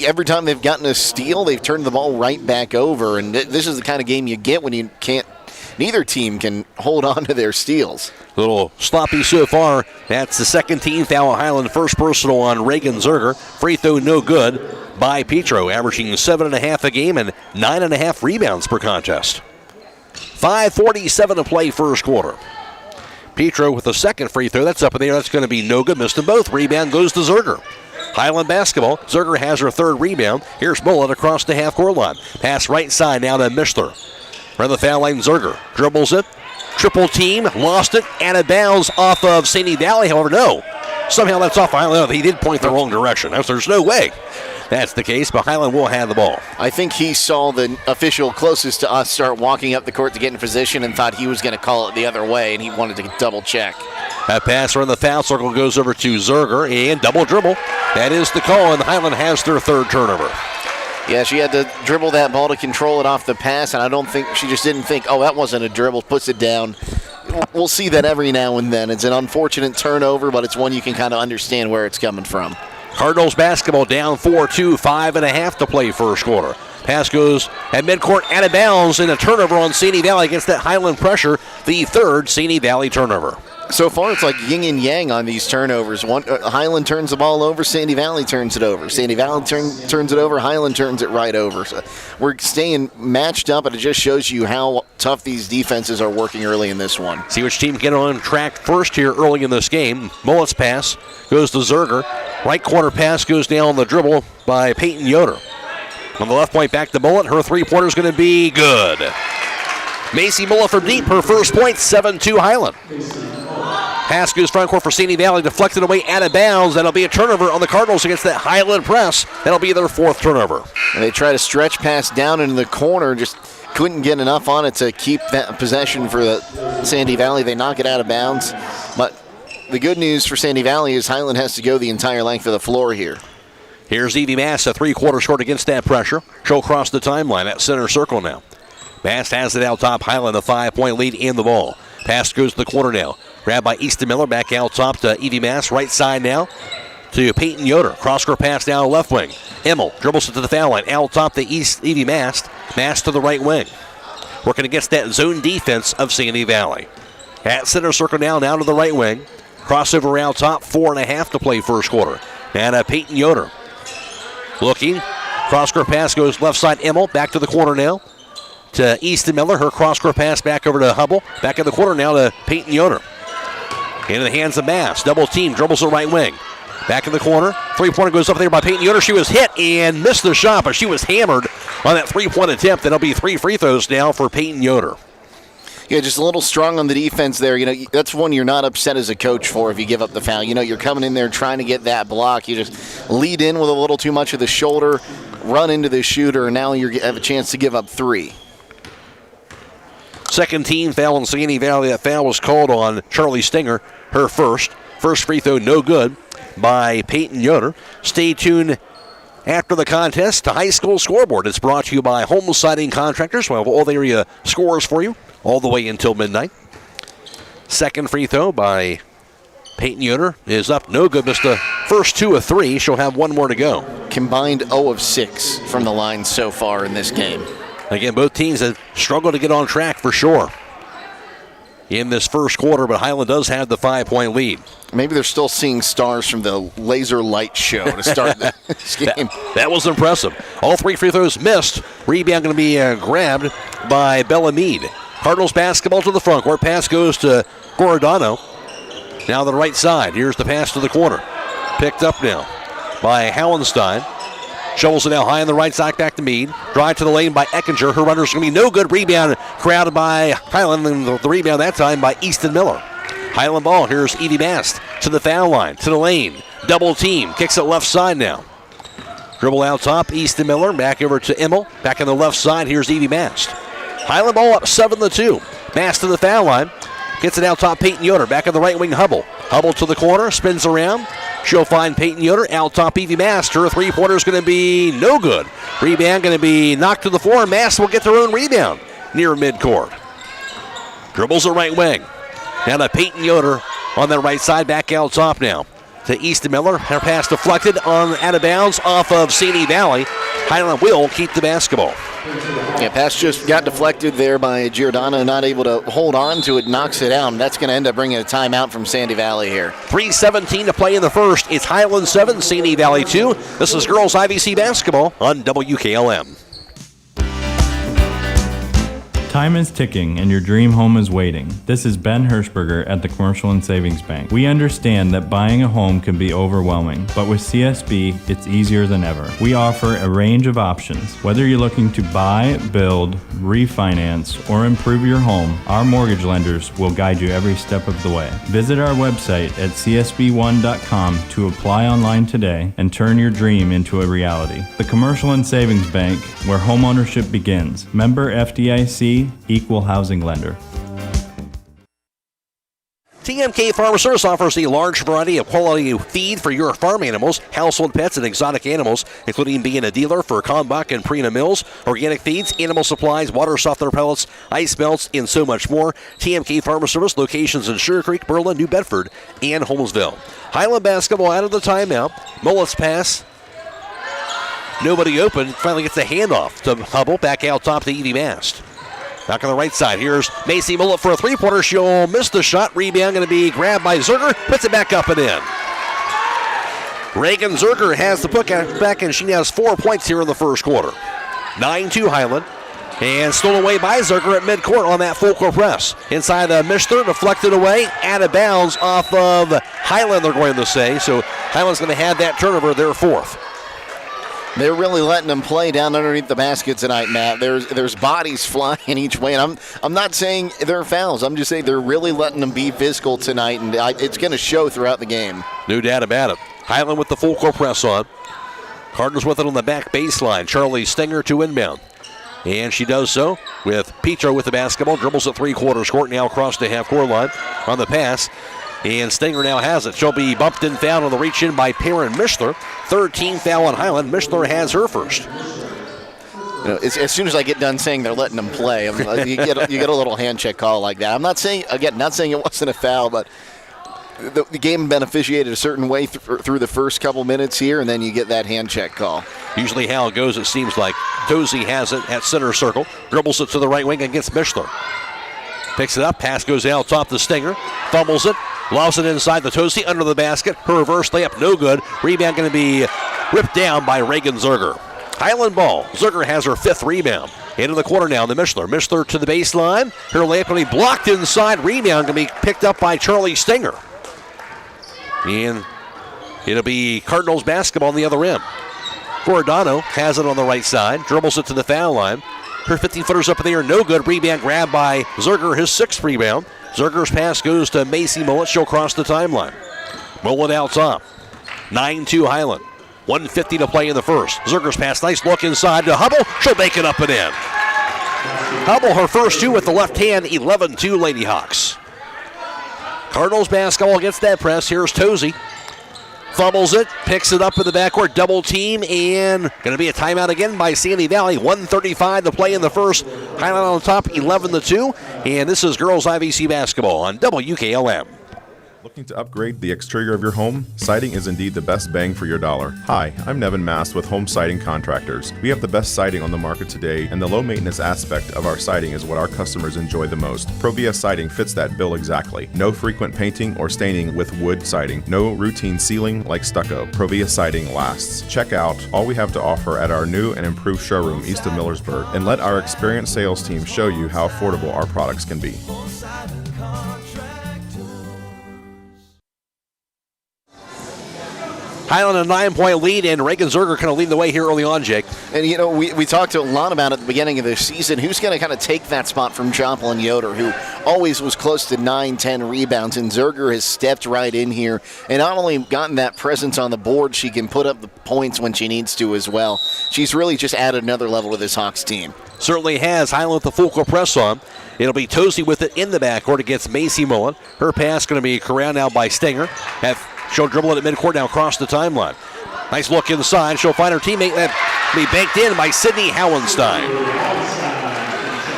every time they've gotten a steal, they've turned the ball right back over, and this is the kind of game you get when you can't. Neither team can hold on to their steals. A little sloppy so far. That's the second team foul at Highland. First personal on Reagan Zerger. Free throw no good by Petro, averaging 7.5 a game and 9.5 rebounds per contest. 5:47 to play first quarter. Petro with the second free throw. That's up in the air. That's going to be no good. Missed them both. Rebound goes to Zerger. Highland basketball. Zerger has her third rebound. Here's Mullet across the half-court line. Pass right side now to Mishler. Around the foul line, Zerger dribbles it. Triple team, lost it, out of bounds off of Sandy Valley. However, no. Somehow that's off Highland. He did point the wrong direction. There's no way that's the case, but Highland will have the ball. I think he saw the official closest to us start walking up the court to get in position and thought he was going to call it the other way, and he wanted to double check. That pass around the foul circle goes over to Zerger, and double dribble. That is the call, and Highland has their third turnover. Yeah, she had to dribble that ball to control it off the pass, and I don't think she just didn't think, oh, that wasn't a dribble, puts it down. We'll see that every now and then. It's an unfortunate turnover, but it's one you can kind of understand where it's coming from. Cardinals basketball down 4-2, 5.5 to play first quarter. Pass goes at midcourt, out of bounds, and a turnover on Sandy Valley against that Highland pressure, the third Sandy Valley turnover. So far, it's like yin and yang on these turnovers. Highland turns the ball over, Sandy Valley turns it over. Sandy Valley turns it over, Highland turns it right over. So we're staying matched up, and it just shows you how tough these defenses are working early in this one. See which team can get on track first here early in this game. Mullet's pass goes to Zerger. Right corner pass goes down the dribble by Peyton Yoder. On the left point, back to Mullet. Her three-pointer is going to be good. Macy Mullet from deep, her first point, 7-2 Highland. Pass goes front court for Sandy Valley, deflected away out of bounds. That'll be a turnover on the Cardinals against that Highland press. That'll be their fourth turnover. And they try to stretch pass down into the corner, just couldn't get enough on it to keep that possession for the Sandy Valley. They knock it out of bounds. But the good news for Sandy Valley is Highland has to go the entire length of the floor here. Here's Evie Mass, a three-quarter short against that pressure. She'll cross the timeline at center circle now. Mass has it out top. Highland, a 5-point lead in the ball. Pass goes to the corner now. Grabbed by Easton Miller, back out top to Evie Mass. Right side now to Peyton Yoder. Cross-court pass down left wing. Himmel dribbles it to the foul line. Out top to Evie Mass. Mass to the right wing. Working against that zone defense of Sandy Valley. At center circle now to the right wing. Crossover out top, 4.5 to play first quarter. And Peyton Yoder looking. Cross-court pass goes left side. Himmel back to the corner now to Easton Miller. Her cross-court pass back over to Hubble. Back in the corner now to Peyton Yoder. Into the hands of Mass. Double team, dribbles the right wing. Back in the corner. Three-pointer goes up there by Peyton Yoder. She was hit and missed the shot, but she was hammered on that three-point attempt. That'll be 3 free throws now for Peyton Yoder. Yeah, just a little strong on the defense there. You know, that's one you're not upset as a coach for if you give up the foul. You know, you're coming in there trying to get that block. You just lead in with a little too much of the shoulder, run into the shooter, and now you have a chance to give up 3. Second team foul in Sandy Valley. That foul was called on Charlie Stinger, her first. First free throw, no good by Peyton Yoder. Stay tuned after the contest to High School Scoreboard. It's brought to you by Home Siding Contractors. We'll have all the area scores for you all the way until midnight. Second free throw by Peyton Yoder is up. No good. Missed the first 2 of 3. She'll have one more to go. Combined 0 of 6 from the line so far in this game. Again, both teams have struggled to get on track for sure in this first quarter, but Hiland does have the 5-point lead. Maybe they're still seeing stars from the laser light show to start this game. That was impressive. All 3 free throws missed. Rebound going to be grabbed by Bella Mead. Cardinals basketball to the front court. Pass goes to Giordano. Now the right side. Here's the pass to the corner. Picked up now by Hallenstein. Shovels it now high on the right side, back to Mead. Drive to the lane by Eckinger. Her runner's going to be no good. Rebound crowded by Hiland. And the rebound that time by Easton Miller. Hiland ball. Here's Evie Mast to the foul line, to the lane. Double team. Kicks it left side now. Dribble out top. Easton Miller back over to Immel. Back on the left side. Here's Evie Mast. Hiland ball up 7-2. Mast to the foul line. Gets it out top. Peyton Yoder back on the right wing. Hubble. Hubble to the corner. Spins around. She'll find Peyton Yoder. Out top, Evie Mast. Her three-pointer is going to be no good. Rebound going to be knocked to the floor. Mast will get their own rebound near midcourt. Dribbles the right wing. Now to Peyton Yoder on the right side. Back out top now to Easton Miller. Her pass deflected out of bounds off of Sadie Valley. Hiland will keep the basketball. Yeah, pass just got deflected there by Giordano, not able to hold on to it, knocks it out. That's going to end up bringing a timeout from Sandy Valley here. 3:17 to play in the first. It's Hiland 7, Sandy Valley 2. This is girls IVC basketball on WKLM. Time is ticking and your dream home is waiting. This is Ben Hirschberger at the Commercial and Savings Bank. We understand that buying a home can be overwhelming, but with CSB, it's easier than ever. We offer a range of options. Whether you're looking to buy, build, refinance, or improve your home, our mortgage lenders will guide you every step of the way. Visit our website at csb1.com to apply online today and turn your dream into a reality. The Commercial and Savings Bank, where homeownership begins. Member FDIC, Equal Housing Lender. TMK Farm Service offers a large variety of quality feed for your farm animals, household pets, and exotic animals, including being a dealer for Kalmbach and Prina Mills, organic feeds, animal supplies, water softener pellets, ice melts, and so much more. TMK Farm Service locations in Sugar Creek, Berlin, New Bedford, and Holmesville. Hiland basketball out of the timeout. Mullet's pass. Nobody open. Finally gets the handoff to Hubble. Back out top to Evie Mast. Back on the right side, here's Macy Mullet for a three-pointer. She'll miss the shot. Rebound going to be grabbed by Zerger. Puts it back up and in. Reagan Zerger has the puck back, and she has 4 points here in the first quarter. 9-2 Hiland. And stolen away by Zerger at midcourt on that full-court press. Inside Mishler, deflected away, out of bounds off of Hiland, they're going to say. So Hiland's going to have that turnover, their fourth. They're really letting them play down underneath the basket tonight, Matt. There's bodies flying each way, and I'm not saying they're fouls. I'm just saying they're really letting them be physical tonight, and it's going to show throughout the game. No doubt about it. Hiland with the full court press on. Cardinals with it on the back baseline. Charlie Stenger to inbound. And she does so with Petro with the basketball. Dribbles at three-quarters court, now across the half-court line on the pass. And Stenger now has it. She'll be bumped and fouled on the reach-in by Perrin Mishler. 13th foul on Hiland. Mishler has her first. You know, as soon as I get done saying they're letting them play, you get a little hand check call like that. I'm not saying it wasn't a foul, but the game been officiated a certain way through the first couple minutes here, and then you get that hand check call. Usually how it goes, it seems like. Tozy has it at center circle. Dribbles it to the right wing against Mishler. Picks it up. Pass goes out top to Stenger. Fumbles it. Lobs it inside the Tozy under the basket. Her reverse layup no good. Rebound going to be ripped down by Reagan Zerger. Hiland ball. Zerger has her fifth rebound. Into the corner now to Mishler. Mishler to the baseline. Her layup going to be blocked inside. Rebound going to be picked up by Charlie Stenger. And it'll be Cardinals basketball on the other end. Giordano has it on the right side. Dribbles it to the foul line. Her 15-footer's up in the air, no good. Rebound grabbed by Zerger, his sixth rebound. Zerger's pass goes to Macy Mullet. She'll cross the timeline. Mullet out top. 9-2 Hiland. 1:50 to play in the first. Zerger's pass, nice look inside to Hubble. She'll make it up and in. Hubble, her first two with the left hand. 11-2 Lady Hawks. Cardinals basketball against that press. Here's Tozy. Fumbles it, picks it up in the backcourt, double team, and going to be a timeout again by Sandy Valley. 1:35 to play in the first. Hiland on top, 11-2, and this is girls IVC basketball on WKLM. Looking to upgrade the exterior of your home? Siding is indeed the best bang for your dollar. Hi, I'm Nevin Mast with Home Siding Contractors. We have the best siding on the market today, and the low maintenance aspect of our siding is what our customers enjoy the most. Provia Siding fits that bill exactly. No frequent painting or staining with wood siding. No routine sealing like stucco. Provia Siding lasts. Check out all we have to offer at our new and improved showroom east of Millersburg, and let our experienced sales team show you how affordable our products can be. Hiland a 9-point lead, and Reagan Zerger kind of leading the way here early on, Jake. And, you know, we talked a lot about at the beginning of the season who's going to kind of take that spot from Joplin Yoder, who always was close to 9-10 rebounds, and Zerger has stepped right in here and not only gotten that presence on the board, she can put up the points when she needs to as well. She's really just added another level to this Hawks team. Certainly has. Hiland with the full court press on. It'll be Tozy with it in the backcourt against Macy Mullen. Her pass going to be corralled now by Stenger. She'll dribble it at midcourt now across the timeline. Nice look inside. She'll find her teammate. That be banked in by Sydney Howenstein.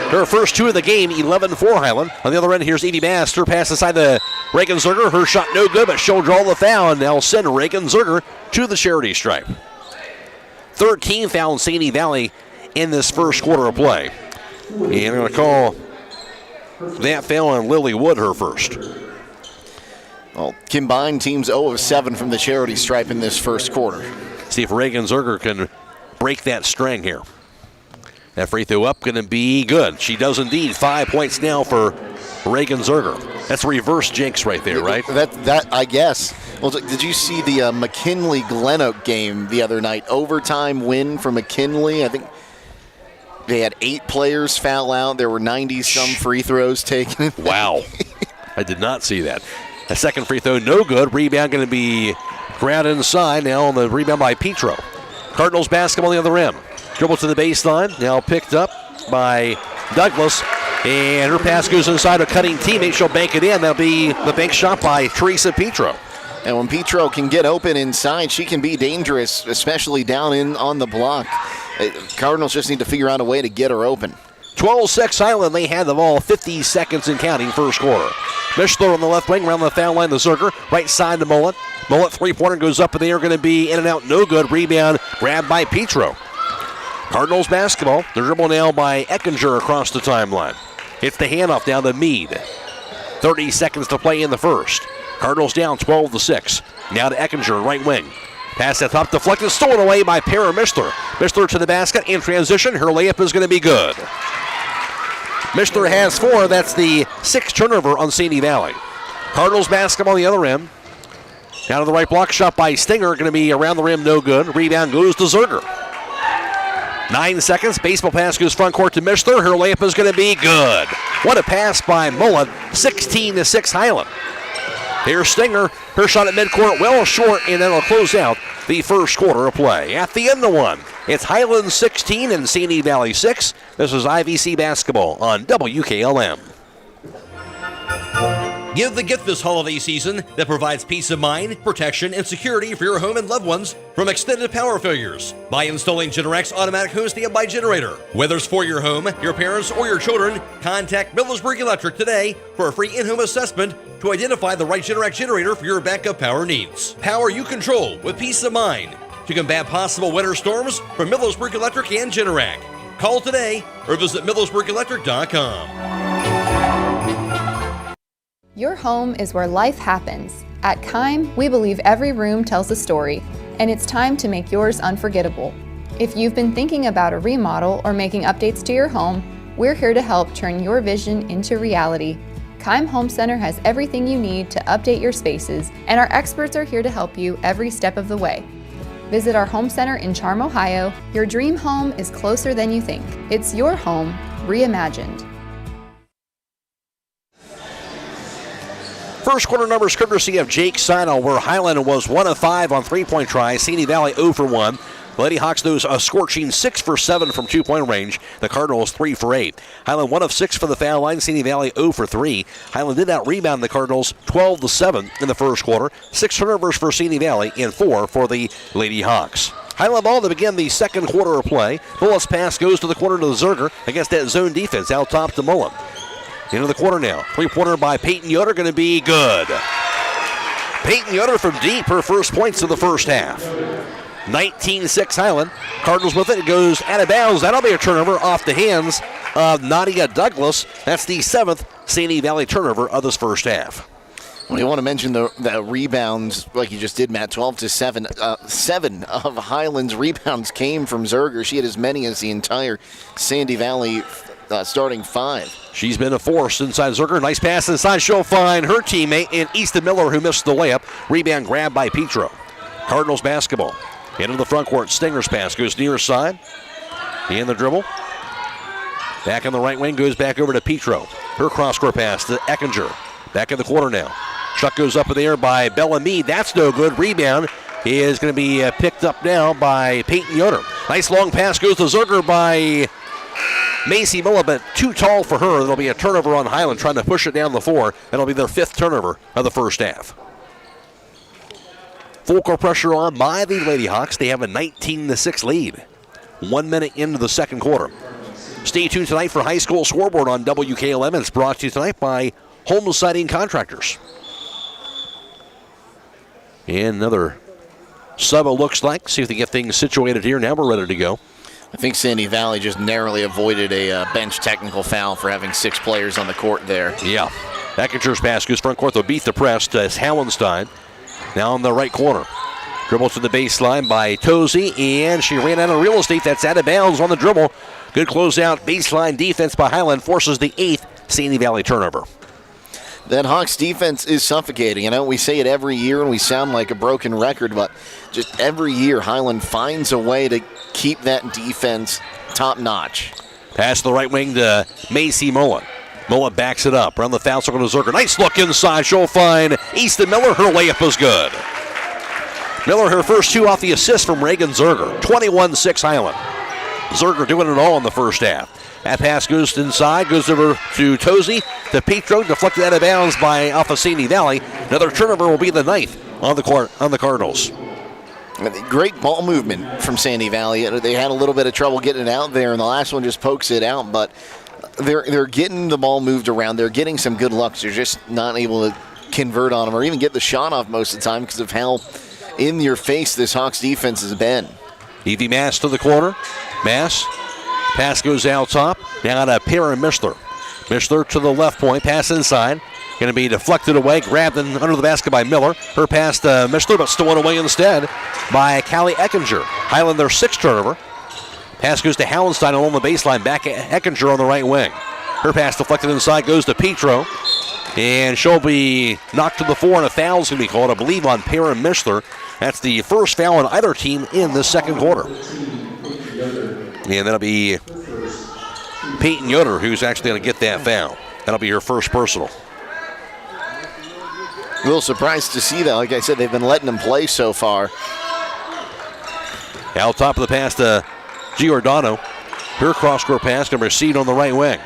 Her first two of the game, 11 for Hiland. On the other end, here's Edie Mast. Her pass inside to Reagan Zerger. Her shot no good, but she'll draw the foul, and they'll send Reagan Zerger to the charity stripe. 13 foul in Sandy Valley in this first quarter of play. And they're going to call that foul on Lily Wood, her first. Well, combined teams 0 of 7 from the charity stripe in this first quarter. See if Reagan Zerger can break that string here. That free throw up going to be good. She does indeed. 5 points now for Reagan Zerger. That's reverse jinx right there, right? That I guess. Well, did you see the McKinley-Glen Oak game the other night? Overtime win for McKinley. I think they had 8 players foul out. There were 90-some free throws taken. Wow. I did not see that. A second free throw, no good. Rebound going to be grabbed inside. Now on the rebound by Petro. Cardinals basketball on the other end. Dribble to the baseline. Now picked up by Douglas. And her pass goes inside a cutting teammate. She'll bank it in. That'll be the bank shot by Teresa Petro. And when Petro can get open inside, she can be dangerous, especially down in on the block. Cardinals just need to figure out a way to get her open. 12-6 Hiland. They had the ball 50 seconds and counting first quarter. Mishler on the left wing around the foul line to Zerger. Right side to Mullet. Mullet three-pointer goes up in the air. Going to be in and out. No good. Rebound grabbed by Petro. Cardinals basketball. The dribble now by Eckinger across the timeline. It's the handoff down to Meade. 30 seconds to play in the first. Cardinals down 12-6. Now to Eckinger, right wing. Pass that top, deflected, stolen away by Para Mishler. Mishler to the basket in transition. Her layup is going to be good. Mishler has 4. That's the 6th turnover on Sandy Valley. Cardinals basketball on the other end. Down to the right block, shot by Stinger. Going to be around the rim, no good. Rebound goes to Zerger. 9 seconds. Baseball pass goes front court to Mishler. Her layup is going to be good. What a pass by Mullen. 16-6 Hiland. Here's Stinger. Her shot at midcourt well short, and then it'll close out the first quarter of play. At the end of one, it's Hiland 16 and Sandy Valley 6. This is IVC basketball on WKLM. Give the gift this holiday season that provides peace of mind, protection, and security for your home and loved ones from extended power failures by installing Generac's automatic home standby generator. Whether it's for your home, your parents, or your children, contact Millersburg Electric today for a free in-home assessment to identify the right Generac generator for your backup power needs. Power you control with peace of mind to combat possible winter storms from Millersburg Electric and Generac. Call today or visit millersburgelectric.com. Your home is where life happens. At Keim, we believe every room tells a story, and it's time to make yours unforgettable. If you've been thinking about a remodel or making updates to your home, we're here to help turn your vision into reality. Keim Home Center has everything you need to update your spaces, and our experts are here to help you every step of the way. Visit our home center in Charm, Ohio. Your dream home is closer than you think. It's your home, reimagined. First quarter numbers courtesy of Jake Sidle, where Hiland was 1 of 5 on three-point tries. Sandy Valley 0 for 1. Lady Hawks, those a scorching 6 for 7 from 2-point range. The Cardinals 3 for 8. Hiland 1 of 6 for the foul line. Simi Valley 0 for 3. Hiland did not rebound the Cardinals 12-7 in the first quarter. 6 turnovers for Simi Valley and 4 for the Lady Hawks. Hiland ball to begin the second quarter of play. Mullet's pass goes to the corner to the Zerger against that zone defense. Out top to Mullet. Into the quarter now. 3-pointer by Peyton Yoder going to be good. Peyton Yoder from deep, her first points of the first half. 19-6 Hiland. Cardinals with it. It goes out of bounds. That'll be a turnover off the hands of Nadia Douglas. That's the 7th Simi Valley turnover of this first half. Well, you want to mention the rebounds, like you just did, Matt. 12-7. 7 of Hiland's rebounds came from Zerger. She had as many as the entire Sandy Valley starting 5. She's been a force inside Zerger. Nice pass inside. She'll find her teammate in Easton Miller, who missed the layup. Rebound grabbed by Petro. Cardinals basketball. Into the front court. Stinger's pass goes near side. In the dribble. Back in the right wing. Goes back over to Petro. Her cross-court pass to Eckinger. Back in the corner now. Shot goes up in the air by Bellamy. That's no good. Rebound is going to be picked up now by Peyton Yoder. Nice long pass goes to Zerger by Macy Miller, but too tall for her. There'll be a turnover on Hiland trying to push it down the floor. That'll be their 5th turnover of the first half. Full court pressure on by the Lady Hawks. They have a 19-6 lead. 1 minute into the second quarter. Stay tuned tonight for High School Scoreboard on WKLM. It's brought to you tonight by Home Siding Contractors. And another sub, it looks like. See if they get things situated here. Now we're ready to go. I think Sandy Valley just narrowly avoided a bench technical foul for having 6 players on the court there. Yeah. Eckinger's pass goes front court. They'll beat the press to Hallenstein. Now in the right corner. Dribble to the baseline by Tozy, and she ran out of real estate. That's out of bounds on the dribble. Good closeout baseline defense by Hiland. Forces the 8th Sandy Valley turnover. That Hawks defense is suffocating. I know we say it every year and we sound like a broken record, but just every year Hiland finds a way to keep that defense top notch. Pass to the right wing to Macy Mullen. Mullen backs it up. Around the foul circle to Zerger. Nice look inside. She'll find Easton Miller. Her layup is good. Miller, her first 2 off the assist from Reagan Zerger. 21-6 Hiland. Zerger doing it all in the first half. That pass goes inside, goes over to Tozy, to Petro, deflected out of bounds by Alpha Sandy Valley. Another turnover will be the 9th on the Cardinals. Great ball movement from Sandy Valley. They had a little bit of trouble getting it out there, and the last one just pokes it out, but they're getting the ball moved around. They're getting some good looks. They're just not able to convert on them or even get the shot off most of the time because of how in your face this Hawks defense has been. Evie Mass to the corner. Mass. Pass goes out top. Down to Perrin Mishler. Mishler to the left point. Pass inside. Going to be deflected away. Grabbed under the basket by Miller. Her pass to Mishler, but stolen away instead by Callie Eckinger. Hiland, their 6th turnover. Pass goes to Hallenstein along the baseline. Back at Eckinger on the right wing. Her pass deflected inside. Goes to Petro. And she'll be knocked to the floor, and a foul's going to be called, I believe, on Perrin Mishler. That's the first foul on either team in the second quarter. And that'll be Peyton Yoder, who's actually going to get that foul. That'll be her first personal. A little surprised to see that. Like I said, they've been letting them play so far. Out top of the pass to Giordano. Her cross-court pass going to recede on the right wing.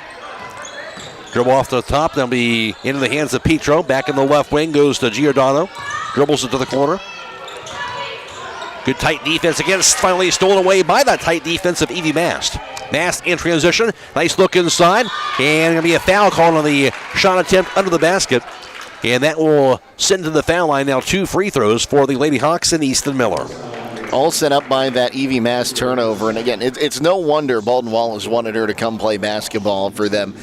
Dribble off the top. That'll be into the hands of Petro. Back in the left wing goes to Giordano. Dribbles it to the corner. Good tight defense against. Finally stolen away by that tight defense of Evie Mast. Mast in transition. Nice look inside. And going to be a foul called on the shot attempt under the basket. And that will send to the foul line now 2 free throws for the Lady Hawks and Easton Miller. All set up by that Evie Mast turnover. And again, it's no wonder Baldwin Wallace wanted her to come play basketball for them.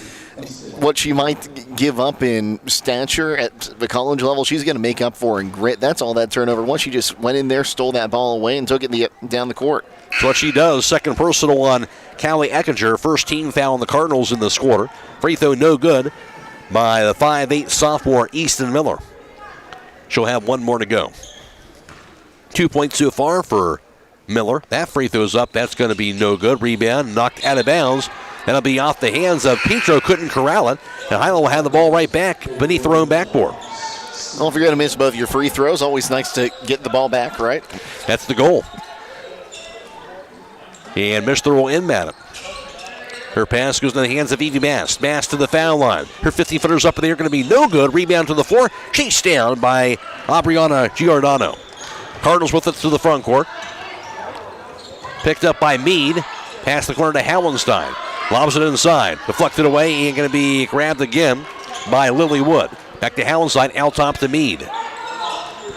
What she might give up in stature at the college level, she's going to make up for in grit. That's all that turnover. Once she just went in there, stole that ball away, and took it down the court. That's what she does. Second personal on Callie Eckinger. First team foul on the Cardinals in this quarter. Free throw no good by the 5'8 sophomore Easton Miller. She'll have 1 more to go. 2 points so far for Miller. That free throw's up. That's going to be no good. Rebound knocked out of bounds. That'll be off the hands of Petro. Couldn't corral it. And Hiland will have the ball right back beneath their own backboard. Well, if you're going to miss both your free throws, always nice to get the ball back, right? That's the goal. And Mishler will inbound it. Her pass goes in the hands of Evie Bass. Bass to the foul line. Her 50-footers up in the air going to be no good. Rebound to the floor. Chased down by Aubriana Giordano. Cardinals with it to the front court. Picked up by Meade. Pass the corner to Hallenstein. Lobs it inside. Deflected away and going to be grabbed again by Lily Wood. Back to Hallenstein. Out top to Meade.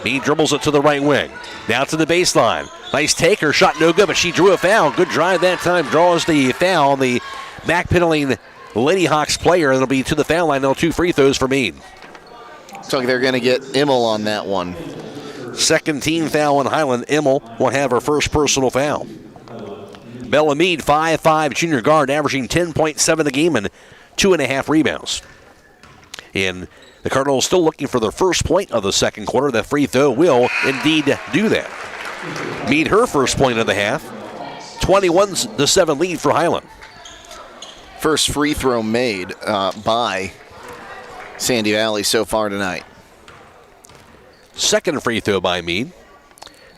Meade dribbles it to the right wing. Down to the baseline. Nice take. Her shot no good, but she drew a foul. Good drive that time. Draws the foul. The backpedaling Lady Hawks player. It'll be to the foul line. Now 2 free throws for Meade. Looks like they're going to get Immel on that one. Second team foul on Hiland. Immel will have her first personal foul. Bella Meade, 5'5", junior guard, averaging 10.7 a game and 2.5 rebounds. And the Cardinals still looking for their first point of the second quarter. The free throw will indeed do that. Meade her first point of the half. 21-7 lead for Hiland. First free throw made by Sandy Valley so far tonight. Second free throw by Meade.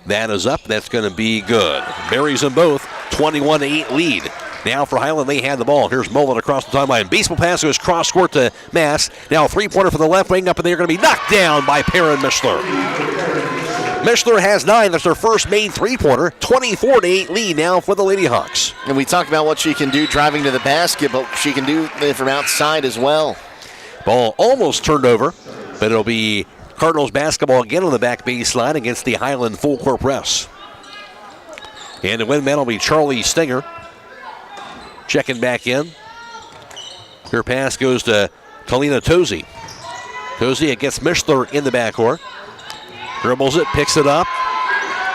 That is up. That's going to be good. Buries them both. 21-8 lead. Now for Hiland, they had the ball. Here's Mullen across the timeline. Baseball pass goes cross court to Mass. Now a three-pointer from the left wing up in there. Going to be knocked down by Perrin Mishler. Mishler has 9. That's her first main three-pointer. 24-8 lead now for the Lady Hawks. And we talked about what she can do driving to the basket, but she can do it from outside as well. Ball almost turned over, but it'll be Cardinals basketball again on the back baseline against the Hiland full court press. And the windman will be Charlie Stinger. Checking back in. Her pass goes to Kalina Tozy. Tozy against Mishler in the backcourt. Dribbles it, picks it up.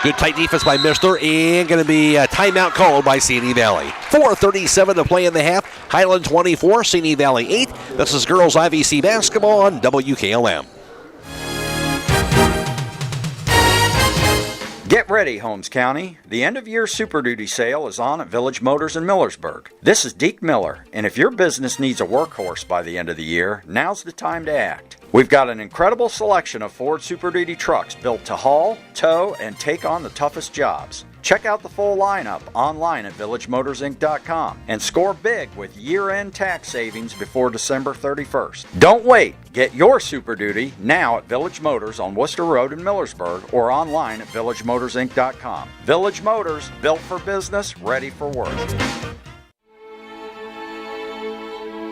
Good tight defense by Mishler, and going to be a timeout called by Sandy Valley. 4:37 to play in the half. Hiland 24, Sandy Valley 8. This is girls IVC basketball on WKLM. Get ready, Holmes County. The end-of-year Super Duty sale is on at Village Motors in Millersburg. This is Deke Miller, and if your business needs a workhorse by the end of the year, now's the time to act. We've got an incredible selection of Ford Super Duty trucks built to haul, tow, and take on the toughest jobs. Check out the full lineup online at villagemotorsinc.com and score big with year-end tax savings before December 31st. Don't wait. Get your Super Duty now at Village Motors on Worcester Road in Millersburg or online at villagemotorsinc.com. Village Motors, built for business, ready for work.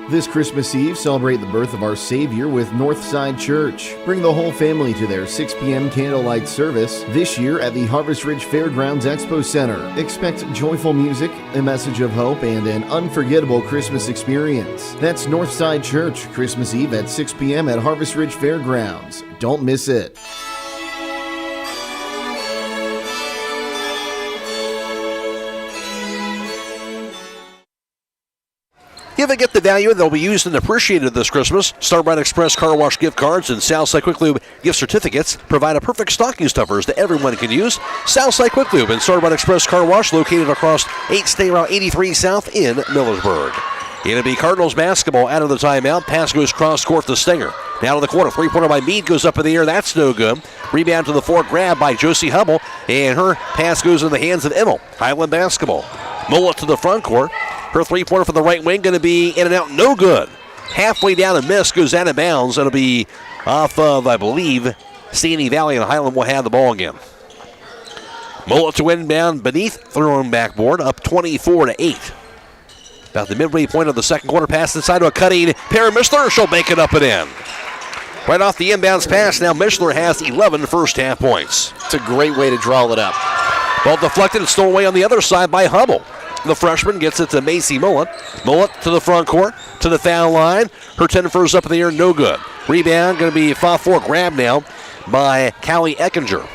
This Christmas Eve, celebrate the birth of our Savior with Northside Church. Bring the whole family to their 6 p.m. candlelight service this year at the Harvest Ridge Fairgrounds Expo Center. Expect joyful music, a message of hope, and an unforgettable Christmas experience. That's Northside Church, Christmas Eve at 6 p.m. at Harvest Ridge Fairgrounds. Don't miss it. Give and get the value. They'll be used and appreciated this Christmas. Starbright Express Car Wash gift cards and Southside Quick Lube gift certificates provide a perfect stocking stuffers that everyone can use. Southside Quick Lube and Starbright Express Car Wash located across 8 State Route 83 South in Millersburg. It'll be Cardinals basketball out of the timeout. Pass goes cross court to Stinger. Now to the corner. Three-pointer by Meade goes up in the air. That's no good. Rebound to the floor. Grab by Josie Hubble. And her pass goes in the hands of Immel. Hiland basketball. Mullet to the front court. Her three-pointer from the right wing going to be in and out. No good. Halfway down and miss. Goes out of bounds. It'll be off of, I believe, Sandy Valley, and Hiland will have the ball again. Mullet to inbound beneath. Throwing backboard. Up 24-8. About the midway point of the second quarter. Pass inside to a cutting Perrin Mishler. She'll make it up and in. Right off the inbounds pass. Now Mishler has 11 first half points. It's a great way to draw it up. Ball deflected and stolen away on the other side by Hubble. The freshman gets it to Macy Mullet. Mullet to the front court, to the foul line. Her 10 first up in the air, no good. Rebound going to be 5-4 grab now by Callie Eckinger.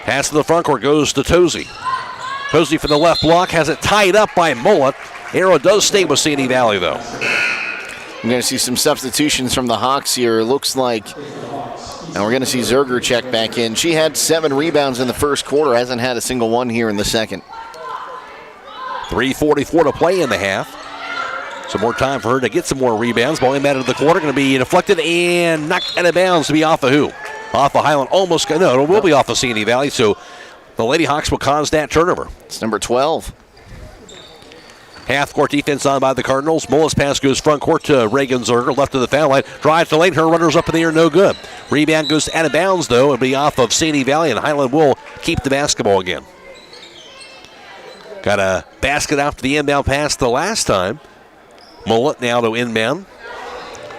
Pass to the front court goes to Tozy. Tozy for the left block, has it tied up by Mullet. Arrow does stay with Sandy Valley, though. I'm going to see some substitutions from the Hawks here. It looks like, and we're going to see Zerger check back in. She had 7 rebounds in the first quarter, hasn't had a single one here in the second. 3:44 to play in the half. Some more time for her to get some more rebounds. Ball inbounded to the corner, going to be deflected and knocked out of bounds to be off of who? Off of Hiland, almost, no, it will be off of Sandy Valley, so the Lady Hawks will cause that turnover. It's number 12. Half-court defense on by the Cardinals. Mullet's pass goes front court to Reagan Zerger, left of the foul line. Drive to lane, her runners up in the air, no good. Rebound goes out of bounds, though. It'll be off of Sandy Valley, and Hiland will keep the basketball again. Got a basket after the inbound pass the last time. Mullet now to inbound.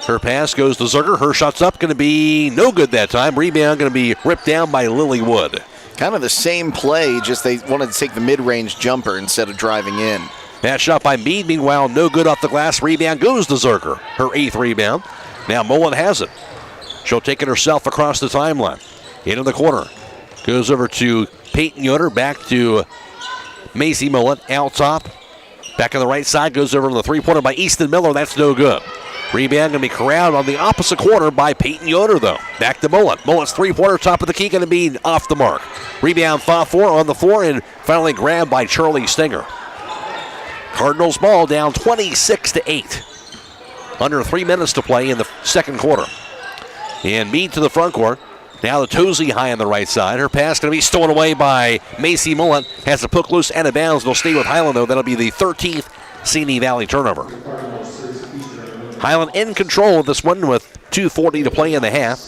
Her pass goes to Zerger. Her shot's up, going to be no good that time. Rebound going to be ripped down by Lily Wood. Kind of the same play, just they wanted to take the mid-range jumper instead of driving in. That shot by Meade, meanwhile, no good off the glass. Rebound goes to Zerger. Her 8th rebound. Now Mullet has it. She'll take it herself across the timeline. Into the corner. Goes over to Peyton Yoder, back to Macy Mullet, out top. Back on the right side, goes over to the three-pointer by Easton Miller. That's no good. Rebound going to be corralled on the opposite corner by Peyton Yoder, though. Back to Mullet. Mullet's three-pointer, top of the key, going to be off the mark. Rebound fought for on the floor and finally grabbed by Charlie Stinger. Cardinals ball down 26-8. Under 3 minutes to play in the second quarter. And Meade to the front court. Now the Tozy high on the right side. Her pass going to be stolen away by Macy Mullet. Has the puck loose out of bounds. They'll stay with Hiland, though. That'll be the 13th Sandy Valley turnover. Hiland in control of this one with 2:40 to play in the half.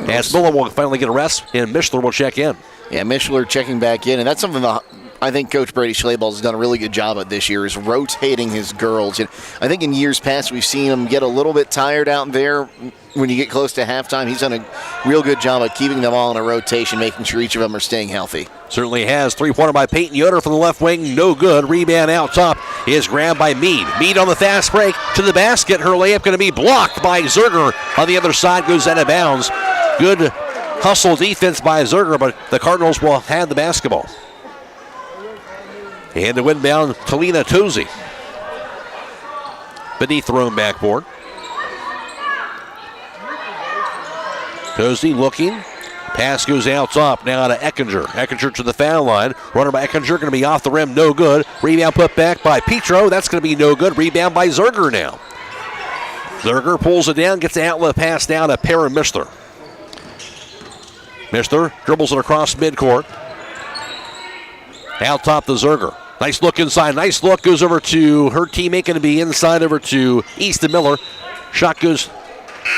As Mullet will finally get a rest, and Mishler will check in. Yeah, Mishler checking back in, and that's something that I think Coach Brady Schlabel has done a really good job at this year, is rotating his girls. And I think in years past we've seen him get a little bit tired out there when you get close to halftime. He's done a real good job of keeping them all in a rotation, making sure each of them are staying healthy. Certainly has. Three-pointer by Peyton Yoder from the left wing. No good. Rebound out top is grabbed by Meade. Meade on the fast break to the basket. Her layup going to be blocked by Zerger. On the other side, goes out of bounds. Good hustle defense by Zerger, but the Cardinals will have the basketball. And to inbound, Talina Tozy. Beneath the own backboard. Tozy looking. Pass goes out top now to Eckinger. Eckinger to the foul line. Runner by Eckinger going to be off the rim. No good. Rebound put back by Petro. That's going to be no good. Rebound by Zerger now. Zerger pulls it down. Gets the outlet pass down to Perrin Mishler. Mishler dribbles it across midcourt. Out top to Zerger. Nice look inside. Nice look. Goes over to her teammate. Going to be inside over to Easton Miller. Shot goes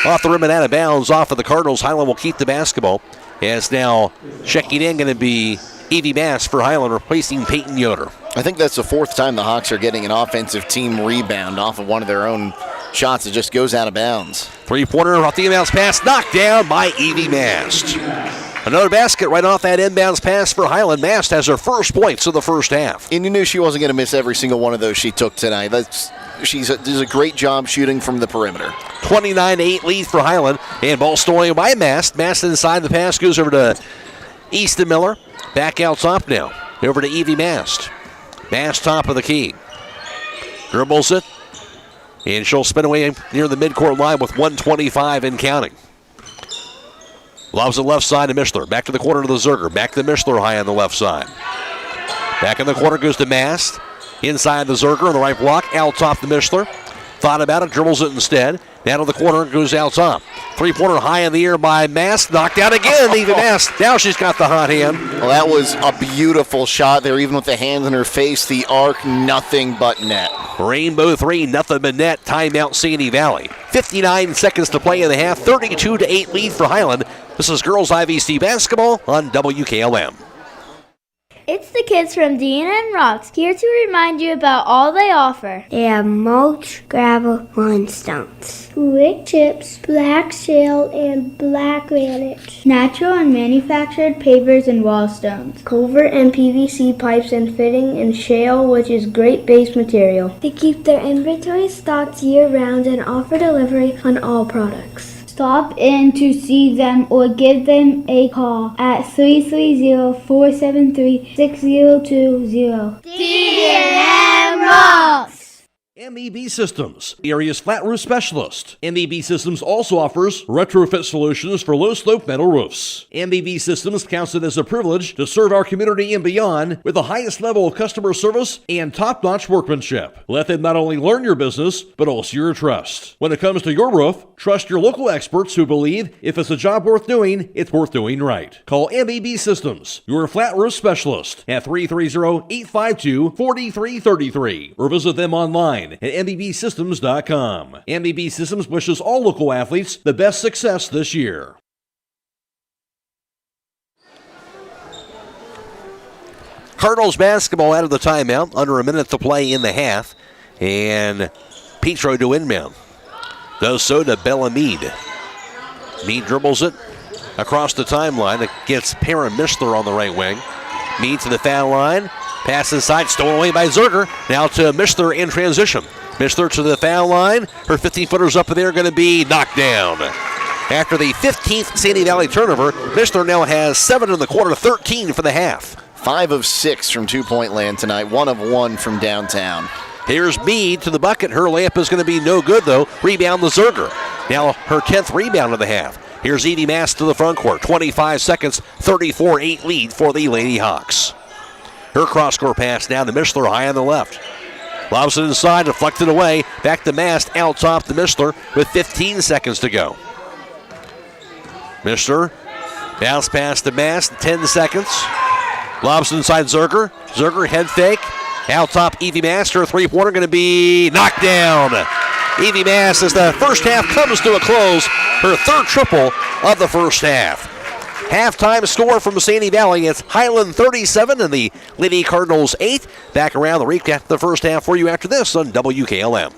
off the rim and out of bounds off of the Cardinals. Hiland will keep the basketball. As now checking in going to be Evie Mass for Hiland, replacing Peyton Yoder. I think that's the fourth time the Hawks are getting an offensive team rebound off of one of their own shots. It just goes out of bounds. Three-pointer off the inbounds pass. Knocked down by Evie Mast. Another basket right off that inbounds pass for Hiland. Mast has her first points of the first half. And you knew she wasn't going to miss every single one of those she took tonight. She does a great job shooting from the perimeter. 29-8 lead for Hiland. And ball stolen by Mast. Mast inside the pass goes over to Easton Miller. Back out top now. Over to Evie Mast. Mast top of the key. Dribbles it. And she'll spin away near the midcourt line with 1:25 and counting. Lobs the left side to Mishler. Back to the corner to the Zerger. Back to Mishler high on the left side. Back in the corner goes to Mast. Inside the Zerger on the right block. Out top to Mishler. Thought about it. Dribbles it instead. Down to the corner. Goes out top. Three-pointer high in the air by Mast. Knocked out again. Even Mast. Now she's got the hot hand. Well, that was a beautiful shot there. Even with the hands in her face. The arc, nothing but net. Rainbow 3, nothing but net. Timeout Sandy Valley. 59 seconds to play in the half. 32-8 lead for Hiland. This is girls IVC basketball on WKLM. It's the kids from D&M Rocks, here to remind you about all they offer. They have mulch, gravel, limstones, wood chips, black shale, and black granite, natural and manufactured pavers and wall stones, culvert and PVC pipes and fitting, and shale, which is great base material. They keep their inventory stocked year-round and offer delivery on all products. Stop in to see them or give them a call at 330-473-6020. D&M Rocks! MEB Systems, the area's flat roof specialist. MEB Systems also offers retrofit solutions for low-slope metal roofs. MEB Systems counts it as a privilege to serve our community and beyond with the highest level of customer service and top-notch workmanship. Let them not only learn your business, but also your trust. When it comes to your roof, trust your local experts who believe if it's a job worth doing, it's worth doing right. Call MEB Systems, your flat roof specialist, at 330-852-4333 or visit them online at mbsystems.com. MEB Systems wishes all local athletes the best success this year. Cardinals basketball out of the timeout, under a minute to play in the half, and Petro to inbound. Does so to Bella Mead. Mead dribbles it across the timeline. It gets Perrin Mishler on the right wing. Mead to the foul line. Pass inside, stolen away by Zerger. Now to Mishler in transition. Mishler to the foul line. Her 15-footers up there going to be knocked down. After the 15th Sandy Valley turnover, Mishler now has 7 in the quarter, 13 for the half. 5 of 6 from two-point land tonight. 1 of 1 from downtown. Here's Mead to the bucket. Her layup is going to be no good, though. Rebound the Zerger. Now her 10th rebound of the half. Here's Evie Mass to the front court. 25 seconds, 34-8 lead for the Lady Hawks. Her cross-court pass down to Mishler, high on the left. Lobs it inside, deflected away. Back to Mast, out top to Mishler with 15 seconds to go. Mishler, bounce pass to Mast, 10 seconds. Lobs it inside Zerger. Zerger head fake. Out top, Evie Mass, her three-pointer going to be knocked down. Evie Mass, as the first half comes to a close, her third triple of the first half. Halftime score from Sandy Valley. It's Hiland 37 and the Lady Cardinals 8. Back around the recap of the first half for you after this on WKLM.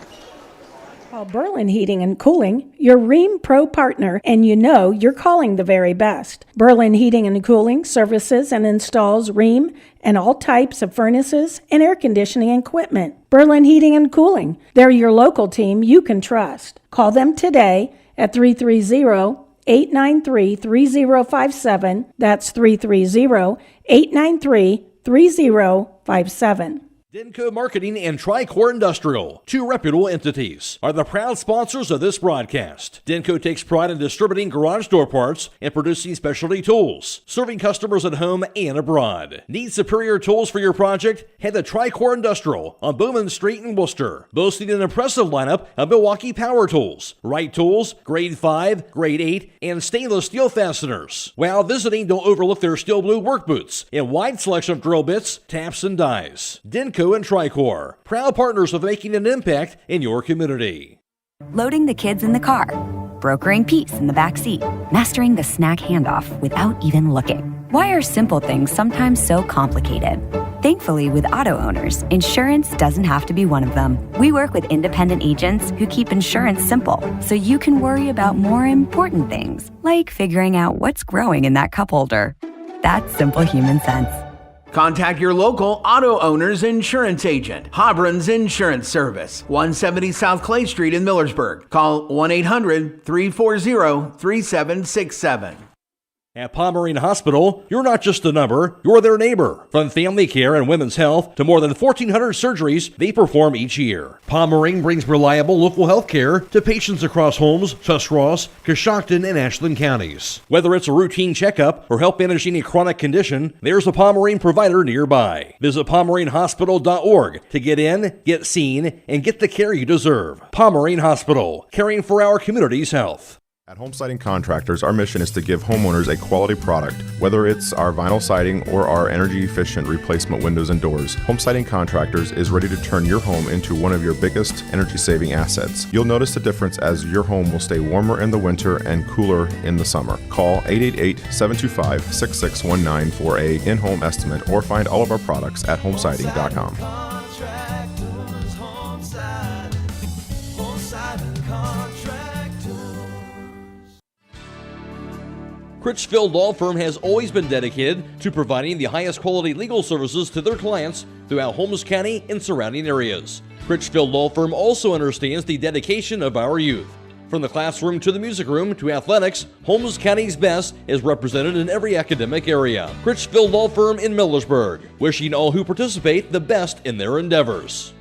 Call Berlin Heating and Cooling, your Rheem Pro partner, and you know you're calling the very best. Berlin Heating and Cooling services and installs Rheem and all types of furnaces and air conditioning equipment. Berlin Heating and Cooling, they're your local team you can trust. Call them today at 330-893-3057. That's 330-893-3057. Denko Marketing and Tricor Industrial, two reputable entities, are the proud sponsors of this broadcast. Denko takes pride in distributing garage door parts and producing specialty tools, serving customers at home and abroad. Need superior tools for your project? Head to Tricor Industrial on Bowman Street in Worcester, boasting an impressive lineup of Milwaukee power tools, Wright tools, grade 5, grade 8, and stainless steel fasteners. While visiting, don't overlook their steel blue work boots and wide selection of drill bits, taps, and dies. Denko and Tricor, proud partners of making an impact in your community. Loading the kids in the car, brokering peace in the back seat, mastering the snack handoff without even looking. Why are simple things sometimes so complicated? Thankfully, with auto owners, insurance doesn't have to be one of them. We work with independent agents who keep insurance simple, so you can worry about more important things, like figuring out what's growing in that cup holder. That's simple human sense. Contact your local auto owner's insurance agent. Hobron's Insurance Service, 170 South Clay Street in Millersburg. Call 1-800-340-3767. At Pomerene Hospital, you're not just a number, you're their neighbor. From family care and women's health to more than 1,400 surgeries they perform each year. Pomerene brings reliable local health care to patients across Holmes, Tuscarawas, Coshocton, and Ashland counties. Whether it's a routine checkup or help managing a chronic condition, there's a Pomerene provider nearby. Visit PomereneHospital.org to get in, get seen, and get the care you deserve. Pomerene Hospital, caring for our community's health. At Home Siding Contractors, our mission is to give homeowners a quality product, whether it's our vinyl siding or our energy-efficient replacement windows and doors. Home Siding Contractors is ready to turn your home into one of your biggest energy-saving assets. You'll notice the difference as your home will stay warmer in the winter and cooler in the summer. Call 888-725-6619 for a in-home estimate or find all of our products at homesiding.com. Critchfield Law Firm has always been dedicated to providing the highest quality legal services to their clients throughout Holmes County and surrounding areas. Critchfield Law Firm also understands the dedication of our youth. From the classroom to the music room to athletics, Holmes County's best is represented in every academic area. Critchfield Law Firm in Millersburg, wishing all who participate the best in their endeavors.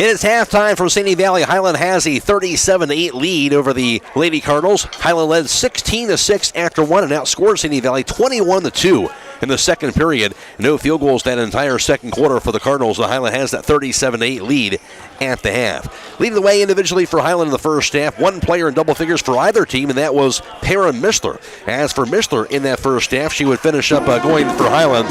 It is halftime for Sandy Valley. Hiland has a 37-8 lead over the Lady Cardinals. Hiland led 16-6 after one and outscored Sandy Valley 21-2 in the second period. No field goals that entire second quarter for the Cardinals. The Hiland has that 37-8 lead at the half. Leading the way individually for Hiland in the first half. One player in double figures for either team, and that was Para Mishler. As for Mishler in that first half, she would finish up going for Hiland.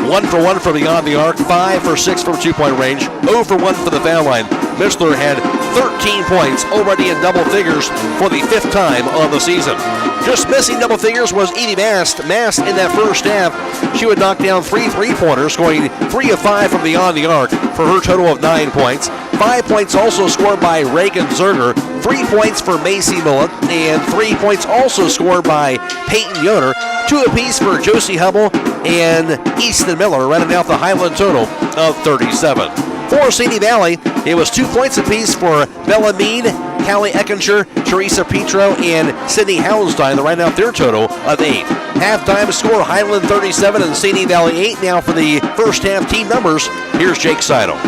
1 for 1 from beyond the arc, 5 for 6 from 2-point range, 0 for 1 for the foul line. Mishler had 13 points already in double figures for the 5th time on the season. Just missing double figures was Edie Mast. Mast in that first half, she would knock down 3 3-pointers, going 3 of 5 from beyond the arc for her total of 9 points. 5 points also scored by Reagan Zerger, 3 points for Macy Millet, and 3 points also scored by Peyton Yoder. 2 apiece for Josie Hubble and Easton Miller, running out the Hiland total of 37. For Sandy Valley, it was 2 points apiece for Bella Mead, Callie Eckinger, Teresa Petro, and Sydney Howenstein, running out their total of 8. Halftime score, Hiland 37 and Sandy Valley 8. Now for the first half team numbers, here's Jake Sidle.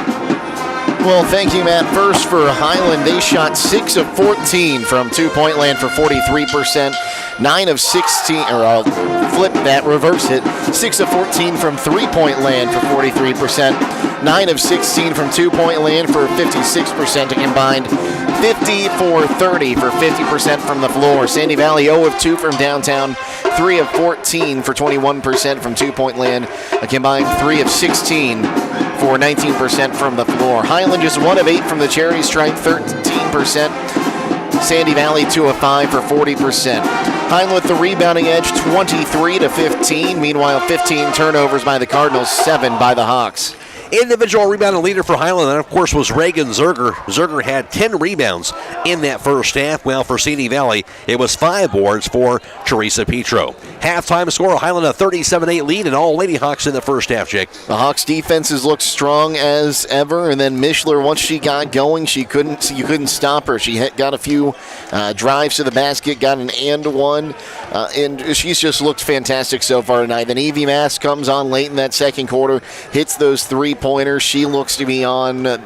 Well, thank you, Matt. First for Hiland, they shot 6 of 14 from 2-point land for 43%. 9 of 16, or I'll flip that, reverse it. 6 of 14 from 3-point land for 43%. 9 of 16 from 2-point land for 56%. A combined 50 for 30 for 50% from the floor. Sandy Valley 0 of 2 from downtown. 3 of 14 for 21% from 2-point land. A combined 3 of 16 for 19% from the floor. Hiland just 1 of 8 from the charity stripe, 13%. Sandy Valley 2 of 5 for 40%. Hiland with the rebounding edge, 23-15. Meanwhile, 15 turnovers by the Cardinals, 7 by the Hawks. Individual rebounding leader for Hiland, and of course, was Reagan Zerger. Zerger had 10 rebounds in that first half. Well, for Sandy Valley, it was 5 boards for Teresa Petro. Halftime score, Hiland a 37-8 lead, and all Lady Hawks in the first half, Jake. The Hawks defenses looked strong as ever, and then Mishler, once she got going, you couldn't stop her. She got a few drives to the basket, got an and one, and she's just looked fantastic so far tonight. Then Evie Mass comes on late in that second quarter, hits those 3-pointers. She looks to be on to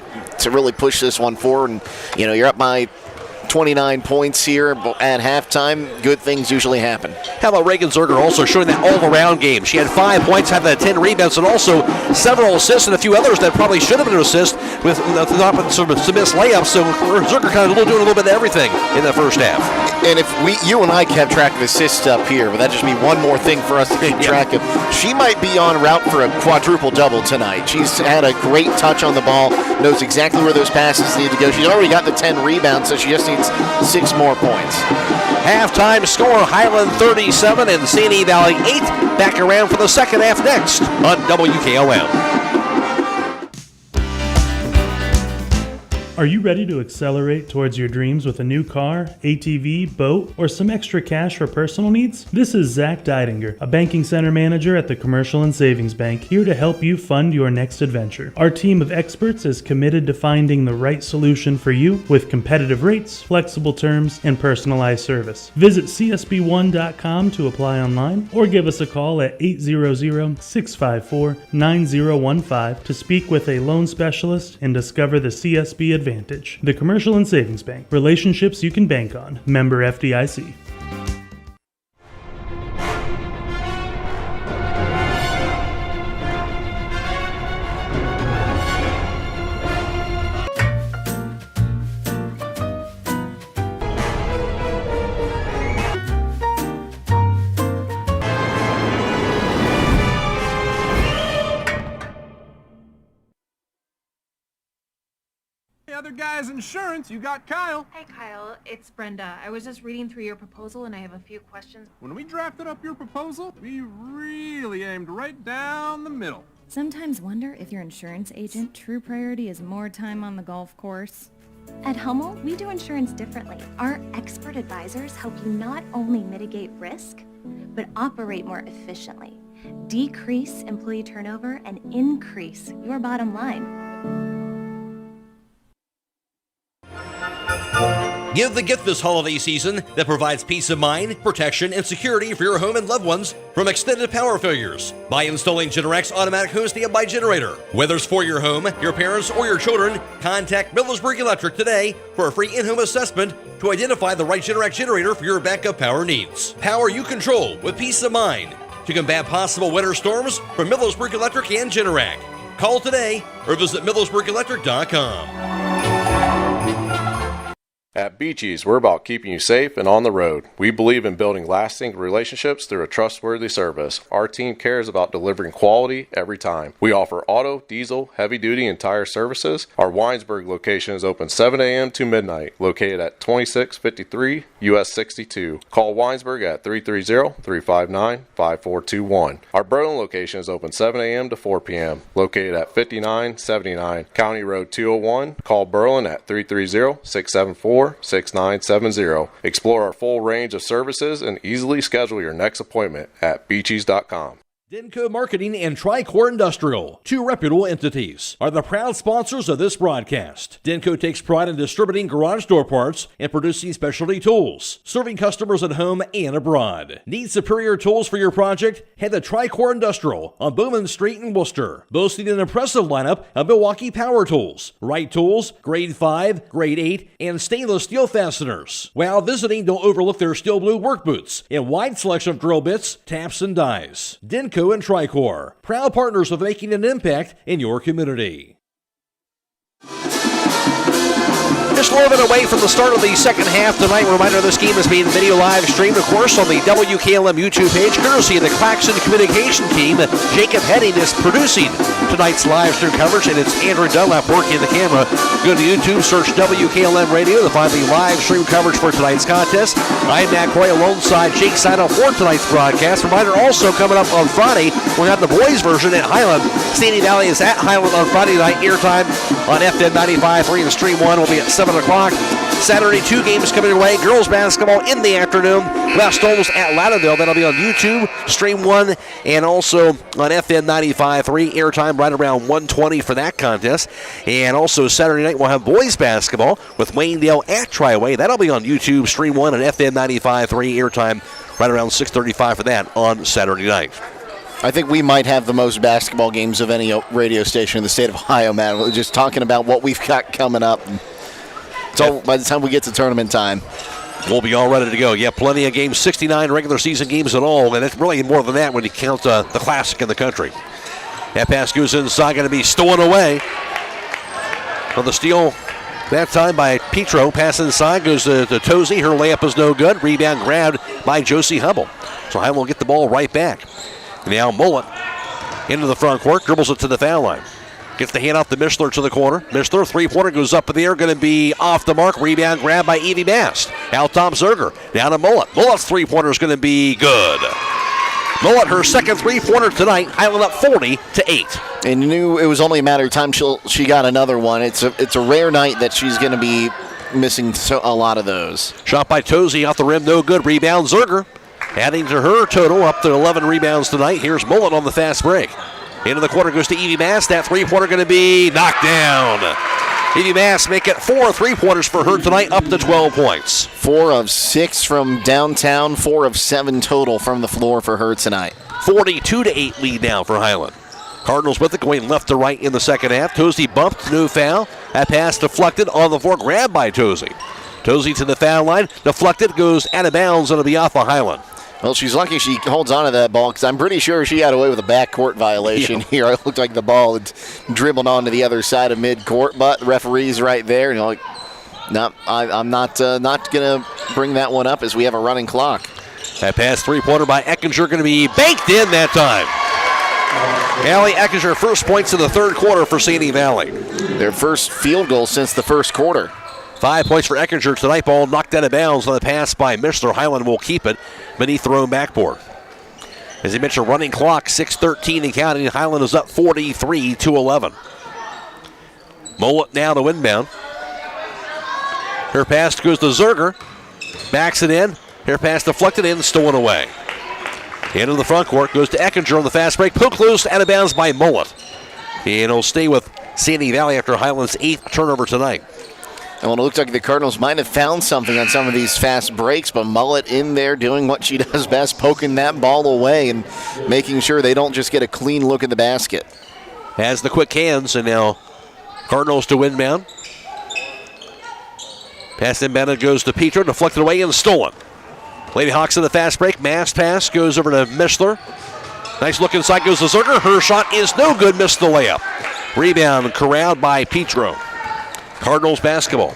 really push this one forward, and you're up by 29 points here at halftime. Good things usually happen. How about Reagan Zerger also showing that all-around game? She had 5 points, had that 10 rebounds, and also several assists and a few others that probably should have been an assist with some missed layups. So Zerger kind of doing a little bit of everything in the first half. And if you and I kept track of assists up here, would that just be one more thing for us to keep track of? She might be en route for a quadruple-double tonight. She's had a great touch on the ball, knows exactly where those passes need to go. She's already got the 10 rebounds, so she just needs 6 more points. Halftime score, Hiland 37 and Sandy Valley 8. Back around for the second half next on WKLM. Are you ready to accelerate towards your dreams with a new car, ATV, boat, or some extra cash for personal needs? This is Zach Deidinger, a banking center manager at the Commercial and Savings Bank, here to help you fund your next adventure. Our team of experts is committed to finding the right solution for you with competitive rates, flexible terms, and personalized service. Visit csb1.com to apply online or give us a call at 800-654-9015 to speak with a loan specialist and discover the CSB advantage. The Commercial and Savings Bank. Relationships you can bank on. Member FDIC. Other guy's insurance, you got Kyle. Hey Kyle, it's Brenda. I was just reading through your proposal and I have a few questions. When we drafted up your proposal, we really aimed right down the middle. Sometimes wonder if your insurance agent true priority is more time on the golf course. At Hummel, we do insurance differently. Our expert advisors help you not only mitigate risk, but operate more efficiently, decrease employee turnover, and increase your bottom line. Give the gift this holiday season that provides peace of mind, protection, and security for your home and loved ones from extended power failures by installing Generac's automatic home standby generator. Whether it's for your home, your parents, or your children, contact Millersburg Electric today for a free in-home assessment to identify the right Generac generator for your backup power needs. Power you control with peace of mind to combat possible winter storms from Millersburg Electric and Generac. Call today or visit millersburgelectric.com. At Beachy's, we're about keeping you safe and on the road. We believe in building lasting relationships through a trustworthy service. Our team cares about delivering quality every time. We offer auto, diesel, heavy duty, and tire services. Our Winesburg location is open 7 a.m. to midnight, located at 2653 US 62. Call Winesburg at 330-359-5421. Our Berlin location is open 7 a.m. to 4 p.m., located at 5979 County Road 201. Call Berlin at 330-674-6970. Explore our full range of services and easily schedule your next appointment at beachies.com. Denco Marketing and Tricor Industrial, two reputable entities, are the proud sponsors of this broadcast. Denco takes pride in distributing garage door parts and producing specialty tools, serving customers at home and abroad. Need superior tools for your project? Head to Tricor Industrial on Bowman Street in Worcester, boasting an impressive lineup of Milwaukee power tools, Wright tools, grade 5, grade 8, and stainless steel fasteners. While visiting, don't overlook their steel blue work boots and wide selection of drill bits, taps, and dies. Denco and Tricor, proud partners of making an impact in your community. Just a little bit away from the start of the second half tonight. Reminder, this game is being video live streamed, of course, on the WKLM YouTube page, courtesy of the Claxon communication team. Jacob Henning is producing tonight's live stream coverage, and it's Andrew Dunlap working the camera. Go to YouTube, search WKLM Radio to find the live stream coverage for tonight's contest. I'm Matt Croy alongside Jake Sidle for tonight's broadcast. Reminder, also coming up on Friday, we'll have the boys version at Hiland. Sandy Valley is at Hiland on Friday night. Airtime on FM 95.3 and Stream 1 will be at 7 o'clock. Saturday, 2 games coming your way. Girls basketball in the afternoon. West Olds at Loudonville. That'll be on YouTube, Stream 1, and also on FM 95.3. Airtime right around 1:20 for that contest. And also Saturday night, we'll have boys basketball with Waynedale at Triway. That'll be on YouTube, Stream 1, and FM 95.3. Airtime right around 6:35 for that on Saturday night. I think we might have the most basketball games of any radio station in the state of Ohio, man. We're just talking about what we've got coming up. So by the time we get to tournament time, we'll be all ready to go. Yeah, plenty of games, 69 regular season games in all, and it's really more than that when you count the classic in the country. That pass goes inside, going to be stolen away. On the steal that time by Petro. Pass inside, goes to Tozy. Her layup is no good. Rebound grabbed by Josie Hubble. So Hiland will get the ball right back. Now Mullet into the front court, dribbles it to the foul line. Gets the hand off to Mishler to the corner. Mishler, three-pointer, goes up in the air, going to be off the mark. Rebound grab by Evie Mast. Out top Zerger. Down to Mullet. Mullet's three-pointer is going to be good. Mullet, her second three-pointer tonight. Hiland up 40-8. And you knew it was only a matter of time she got another one. It's a rare night that she's going to be missing a lot of those. Shot by Tozy off the rim, no good. Rebound Zerger. Adding to her total, up to 11 rebounds tonight. Here's Mullet on the fast break. Into the quarter goes to Evie Mast. That three-pointer going to be knocked down. Evie Mast make it 4 three-pointers for her tonight, up to 12 points. 4 of 6 from downtown, 4 of 7 total from the floor for her tonight. 42-8 lead now for Hiland. Cardinals with it going left to right in the second half. Tozy bumped, no foul. That pass deflected on the floor, grabbed by Tozy. Tozy to the foul line, deflected, goes out of bounds, and it'll be off of Hiland. Well, she's lucky she holds on to that ball because I'm pretty sure she got away with a backcourt violation here. It looked like the ball had dribbled onto the other side of midcourt, but the referee's right there. And you're like, no, I'm not going to bring that one up as we have a running clock. That pass three-pointer by Eckinger going to be banked in that time. Allie Eckinger, first points in the third quarter for Sandy Valley. Their first field goal since the first quarter. 5 points for Eckinger tonight. Ball knocked out of bounds on the pass by Mishler. Hiland will keep it beneath their own backboard. As he mentioned, running clock, 6:13 and counting. Hiland is up 43-11. Mullet now to inbound. Her pass goes to Zerger. Backs it in. Her pass deflected in, stolen away. Into the front court, goes to Eckinger on the fast break. Poke loose, out of bounds by Mullet. And he'll stay with Sandy Valley after Hiland's 8th turnover tonight. Well, it looked like the Cardinals might have found something on some of these fast breaks, but Mullet in there doing what she does best, poking that ball away and making sure they don't just get a clean look at the basket. Has the quick hands, and now Cardinals to inbound. Pass inbounded goes to Petro, deflected away and stolen. Lady Hawks in the fast break. Mass pass goes over to Mishler. Nice look inside goes to Zerger. Her shot is no good. Missed the layup. Rebound corralled by Petro. Cardinals basketball.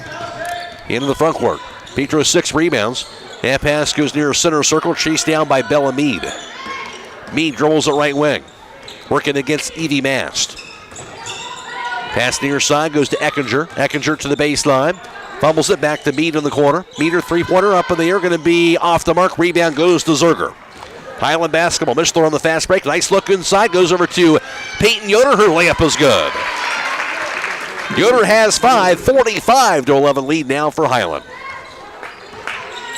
Into the front court. Petro 6 rebounds. That pass goes near center circle. Chased down by Bella Mead. Mead dribbles at right wing. Working against Evie Mast. Pass near side goes to Eckinger. Eckinger to the baseline. Fumbles it back to Mead in the corner. Mead, three-pointer up in the air, going to be off the mark. Rebound goes to Zerger. Hiland basketball. Mishler on the fast break. Nice look inside. Goes over to Peyton Yoder. Her layup is good. Yoder has 5. 45-11 lead now for Hiland.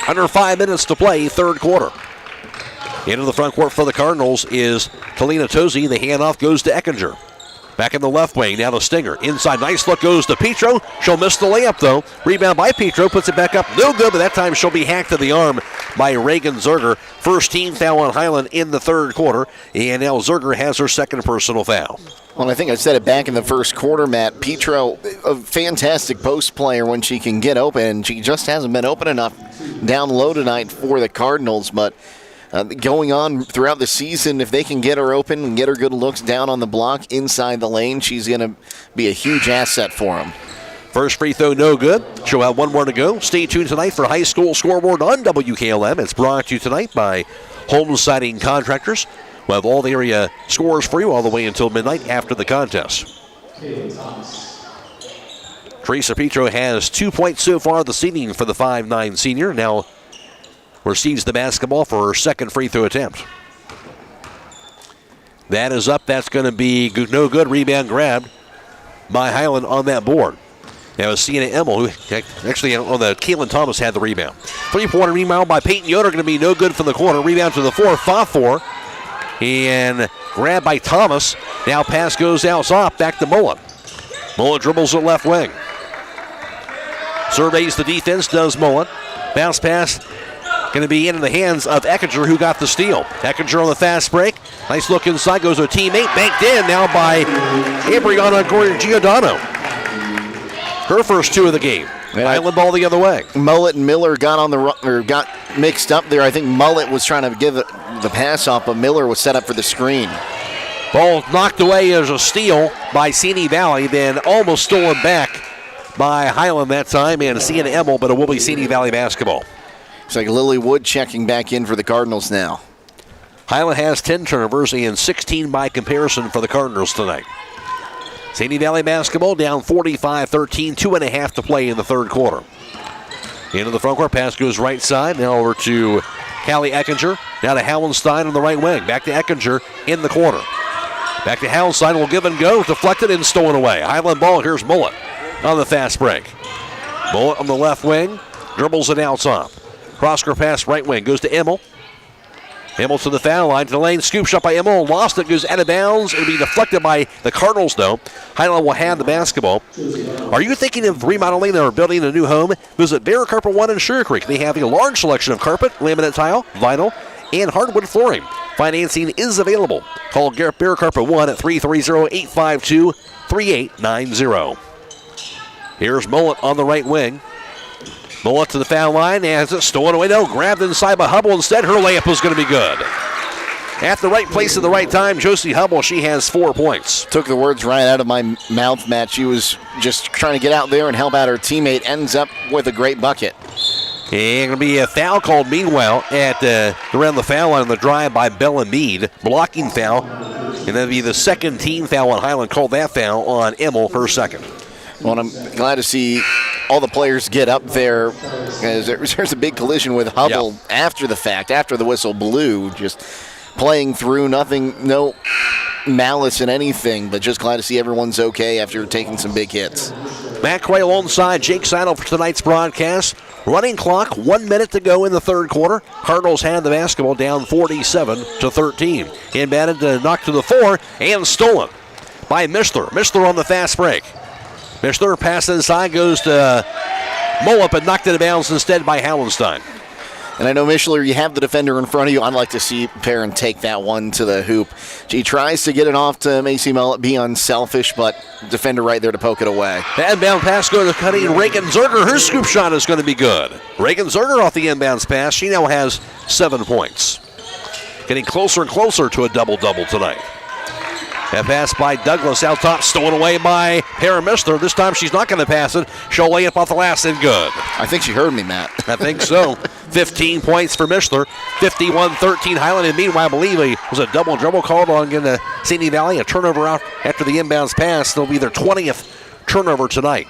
Under 5 minutes to play, third quarter. Into the front court for the Cardinals is Talina Tozy. The handoff goes to Eckinger. Back in the left wing, now to Stinger. Inside, nice look goes to Petro. She'll miss the layup, though. Rebound by Petro, puts it back up. No good, but that time she'll be hacked to the arm by Reagan Zerger. First team foul on Hiland in the third quarter, and now Zerger has her second personal foul. Well, I think I said it back in the first quarter, Matt. Petro, a fantastic post player when she can get open. She just hasn't been open enough down low tonight for the Cardinals, but going on throughout the season, if they can get her open and get her good looks down on the block inside the lane, she's going to be a huge asset for them. First free throw, no good. She'll have one more to go. Stay tuned tonight for High School Scoreboard on WKLM. It's brought to you tonight by Home Siding Contractors. We'll have all the area scores for you all the way until midnight after the contest. Teresa Petro has 2 points so far this evening for the 5'9 senior. Now receives the basketball for her second free throw attempt. That is up. That's going to be no good. Rebound grabbed by Hiland on that board. Now it's Sienna Emmel, who actually on the Keelan Thomas had the rebound. 3-pointer rebound by Peyton Yoder, going to be no good from the corner. Rebound to the floor, Faffor. And grabbed by Thomas. Now pass goes outside, back to Mullen. Mullen dribbles at left wing. Surveys the defense, does Mullen. Bounce pass. Going to be into the hands of Eckinger, who got the steal. Eckinger on the fast break. Nice look inside, goes to a teammate. Banked in now by Abriana Giordano. Her first 2 of the game. Hiland ball the other way. Mullet and Miller got mixed up there. I think Mullet was trying to give the pass off, but Miller was set up for the screen. Ball knocked away as a steal by Sini Valley, then almost stolen back by Hiland that time, and Sienna Emmel, but it will be Sini Valley basketball. It's like Lily Wood checking back in for the Cardinals now. Hiland has 10 turnovers and 16 by comparison for the Cardinals tonight. Sini Valley basketball down 45-13, 2.5 to play in the third quarter. Into the front court, pass goes right side, now over to Callie Eckinger, now to Hallenstein on the right wing, back to Eckinger in the corner. Back to Hallenstein, will give and go, deflected and stolen away. Hiland ball, here's Mullet on the fast break. Mullet on the left wing, dribbles it outside. Cross-court pass right wing, goes to Emmel. Emmel to the foul line, to the lane, scoop shot by Emmel, lost it, goes out of bounds. It'll be deflected by the Cardinals, though. Hiland will have the basketball. Are you thinking of remodeling or building a new home? Visit Bear Carpet One in Sugar Creek. They have a large selection of carpet, laminate tile, vinyl, and hardwood flooring. Financing is available. Call Bear Carpet One at 330-852-3890. Here's Mullet on the right wing. Mullet to the foul line, and it's stolen away. No, grabbed inside by Hubble instead. Her layup was going to be good. At the right place at the right time, Josie Hubble, she has 4 points. Took the words right out of my mouth, Matt. She was just trying to get out there and help out her teammate. Ends up with a great bucket. And going to be a foul called, meanwhile, at around the foul line on the drive by Bella Mead. Blocking foul. And that'll be the second team foul on Hiland. Called that foul on Emmel, her second. Well, I'm glad to see all the players get up there. There's a big collision with Hubble after the fact, after the whistle blew, just playing through, nothing, no malice in anything, but just glad to see everyone's okay after taking some big hits. Matt Croy alongside Jake Sidle for tonight's broadcast. Running clock, 1 minute to go in the third quarter. Cardinals had the basketball down 47-13. Inbounded to knock to the floor and stolen by Mishler. Mishler on the fast break. Mishler pass inside, goes to Mullup and knocked it out of bounds instead by Hallenstein. And I know, Mishler, you have the defender in front of you. I'd like to see Perrin take that one to the hoop. She tries to get it off to Macy Mullet, be unselfish, but defender right there to poke it away. The inbound pass going to cutting Reagan Zerger. Her scoop shot is going to be good. Reagan Zerger off the inbounds pass. She now has 7 points. Getting closer and closer to a double-double tonight. That pass by Douglas out top, stolen away by Perrin Mishler. This time she's not going to pass it. She'll lay it off the last and good. I think she heard me, Matt. I think so. 15 points for Mishler. 51-13 Hiland. And meanwhile, I believe it was a double-dribble called on again to Sandy Valley. A turnover out after the inbounds pass. It'll be their 20th turnover tonight.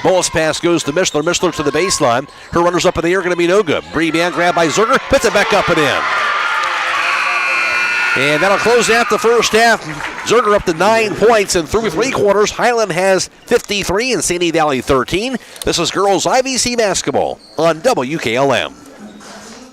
Mullet's pass goes to Mishler. Mishler to the baseline. Her runners up in the air going to be no good. Rebound grab by Zerger. Puts it back up and in. And that'll close out the first half. Zerger up to 9 points, and through 3 quarters, Hiland has 53 and Sandy Valley 13. This is girls IVC basketball on WKLM.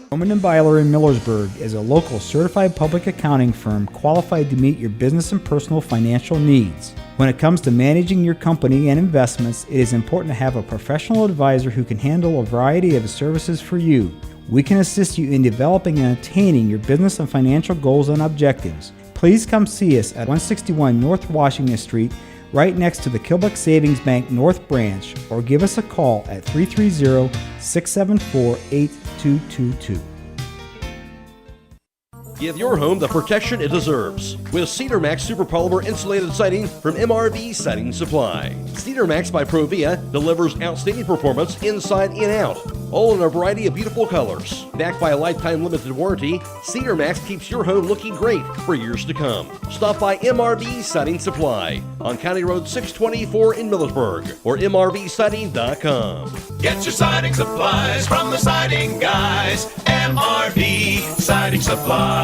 Bowman & Byler in Millersburg is a local certified public accounting firm qualified to meet your business and personal financial needs. When it comes to managing your company and investments, it is important to have a professional advisor who can handle a variety of services for you. We can assist you in developing and attaining your business and financial goals and objectives. Please come see us at 161 North Washington Street, right next to the Kilbuck Savings Bank North Branch, or give us a call at 330-674-8222. Give your home the protection it deserves with Cedar Max Super Polymer Insulated Siding from MRV Siding Supply. Cedar Max by Provia delivers outstanding performance inside and out, all in a variety of beautiful colors. Backed by a lifetime limited warranty, Cedar Max keeps your home looking great for years to come. Stop by MRV Siding Supply on County Road 624 in Millersburg or mrvsiding.com. Get your siding supplies from the siding guys. MRV Siding Supply.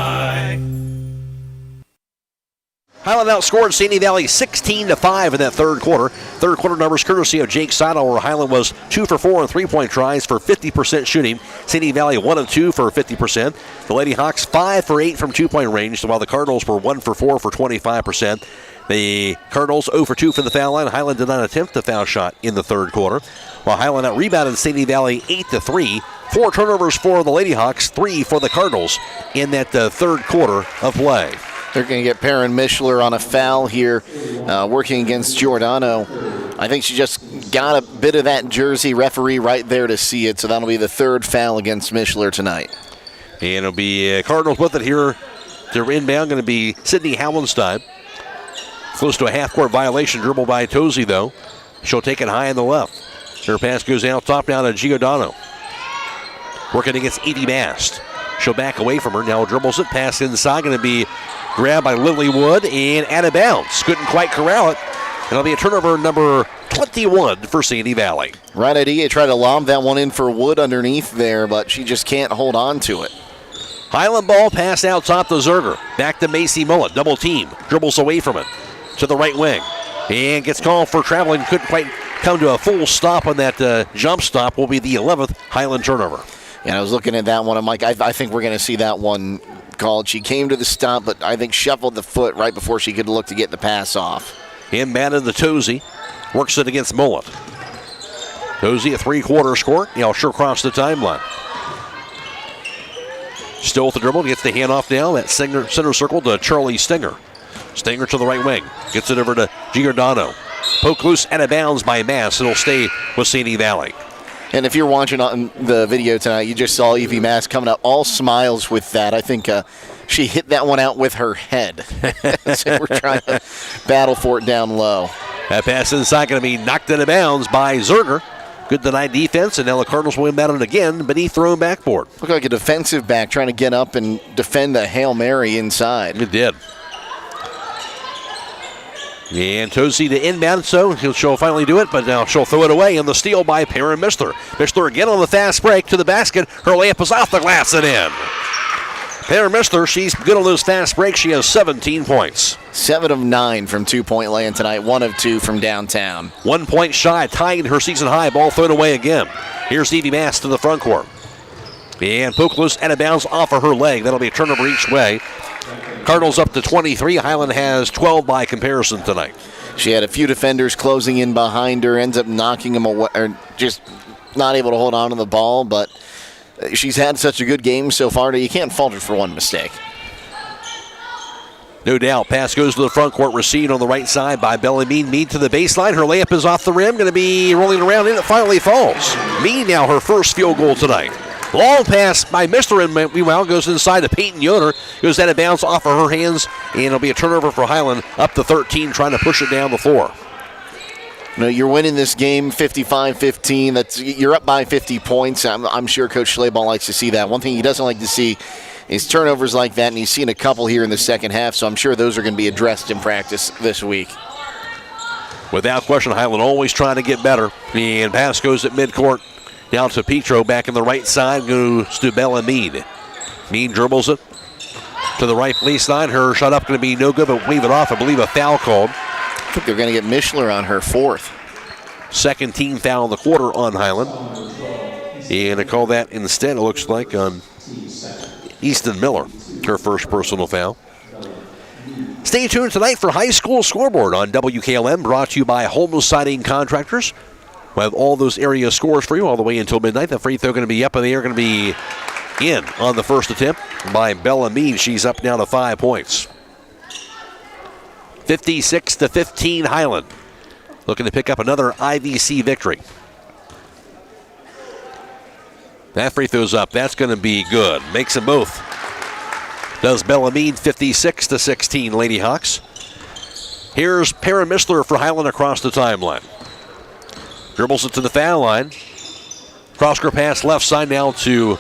Hiland outscored Sandy Valley 16-5 in that third quarter. Third quarter numbers courtesy of Jake Sidle, where Hiland was 2 for 4 on 3-point tries for 50% shooting. Sandy Valley 1 of 2 for 50%. The Lady Hawks 5 for 8 from 2-point range, while the Cardinals were 1 for 4 for 25%. The Cardinals 0 for 2 from the foul line. Hiland did not attempt the foul shot in the third quarter, while Hiland out-rebounded Sandy Valley 8-3. 4 turnovers for the Lady Hawks, 3 for the Cardinals in that third quarter of play. They're going to get Perrin Mishler on a foul here, working against Giordano. I think she just got a bit of that jersey, referee right there to see it, so that'll be the third foul against Mishler tonight. And it'll be Cardinals with it here. They're inbound, going to be Sydney Hallenstein. Close to a half-court violation, dribble by Tozy, though. She'll take it high on the left. Her pass goes out top down to Giordano. Working against Evie Mast. She'll back away from her. Now dribbles it. Pass inside. Going to be grabbed by Lily Wood and out of bounds. Couldn't quite corral it. It'll be a turnover number 21 for Sandy Valley. Right idea. Tried to lob that one in for Wood underneath there, but she just can't hold on to it. Hiland ball pass out top to Zerger. Back to Macy Mullet. Double team. Dribbles away from it. To the right wing. And gets called for traveling. Couldn't quite come to a full stop on that jump stop. Will be the 11th Hiland turnover. And I was looking at that one. I'm like, I think we're going to see that one called. She came to the stop, but I think shuffled the foot right before she could look to get the pass off. Inbounded the Tozy. Works it against Mullet. Tozy, a three-quarter score. Now she'll cross the timeline. Still with the dribble. Gets the handoff now. That center circle to Charlie Stinger. Stinger to the right wing. Gets it over to Giordano. Poke loose out of bounds by Mass. It'll stay with Sandy Valley. And if you're watching on the video tonight, you just saw Evie Mass coming up all smiles with that. I think she hit that one out with her head. So we're trying to battle for it down low. That pass inside going to be knocked out of bounds by Zerger. Good denied defense, and now the Cardinals will inbound it again beneath their own backboard. Looked like a defensive back trying to get up and defend the Hail Mary inside. It did. And Tozy to inbound, so she'll finally do it, but now she'll throw it away, and the steal by Perrin Mishler. Mishler again on the fast break to the basket. Her layup is off the glass and in. Perrin Mishler, she's good on those fast breaks. She has 17 points. 7 of 9 from 2-point land tonight, 1 of 2 from downtown. 1 point shy, tying her season high. Ball thrown away again. Here's Evie Mass to the front court. And poke loose out of bounds off of her leg. That'll be a turnover each way. Cardinals up to 23. Hiland has 12 by comparison tonight. She had a few defenders closing in behind her, ends up knocking them away, or just not able to hold on to the ball, but she's had such a good game so far that you can't fault her for one mistake. No doubt. Pass goes to the front court, received on the right side by Bella Mead. Mead to the baseline. Her layup is off the rim, going to be rolling around, and it finally falls. Mead now her first field goal tonight. Long pass by Mr. and meanwhile goes inside to Peyton Yoder. Goes out of bounds off of her hands, and it'll be a turnover for Hiland up to 13, trying to push it down the floor. You know, you're winning this game 55-15. You're up by 50 points. I'm sure Coach Schlabach likes to see that. One thing he doesn't like to see is turnovers like that, and he's seen a couple here in the second half, so I'm sure those are going to be addressed in practice this week. Without question, Hiland always trying to get better. And pass goes at midcourt. Down to Petro, back in the right side, goes to Bella Mead. Mead dribbles it to the right baseline. Her shot up going to be no good, but leave it off. I believe a foul called. I think they're going to get Mishler on her fourth. Second team foul in the quarter on Hiland. And they call that instead, it looks like, on Easton Miller, her first personal foul. Stay tuned tonight for High School Scoreboard on WKLM, brought to you by Home Siding Contractors. We'll have all those area scores for you all the way until midnight. The free throw going to be up in the air, going to be in on the first attempt by Bella Mead. She's up now to 5 points. 56-15 Hiland. Looking to pick up another IVC victory. That free throw's up. That's going to be good. Makes them both. Does Bella Mead. 56-16 Lady Hawks. Here's Para Mishler for Hiland across the timeline. Dribbles it to the foul line. Cross-court pass left side now to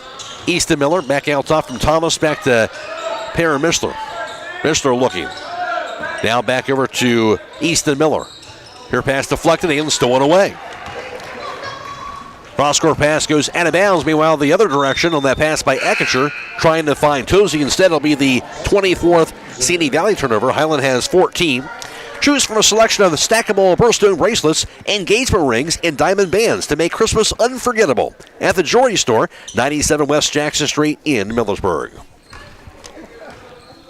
Easton Miller. Back out top from Thomas. Back to Para Mishler. Mishler looking. Now back over to Easton Miller. Her pass deflected and stolen away. Cross-court pass goes out of bounds. Meanwhile, the other direction on that pass by Eckinger, trying to find Tozy. Instead, it'll be the 24th Sandy Valley turnover. Hiland has 14. Choose from a selection of the stackable birthstone bracelets, engagement rings, and diamond bands to make Christmas unforgettable at the Jewelry Store, 97 West Jackson Street in Millersburg.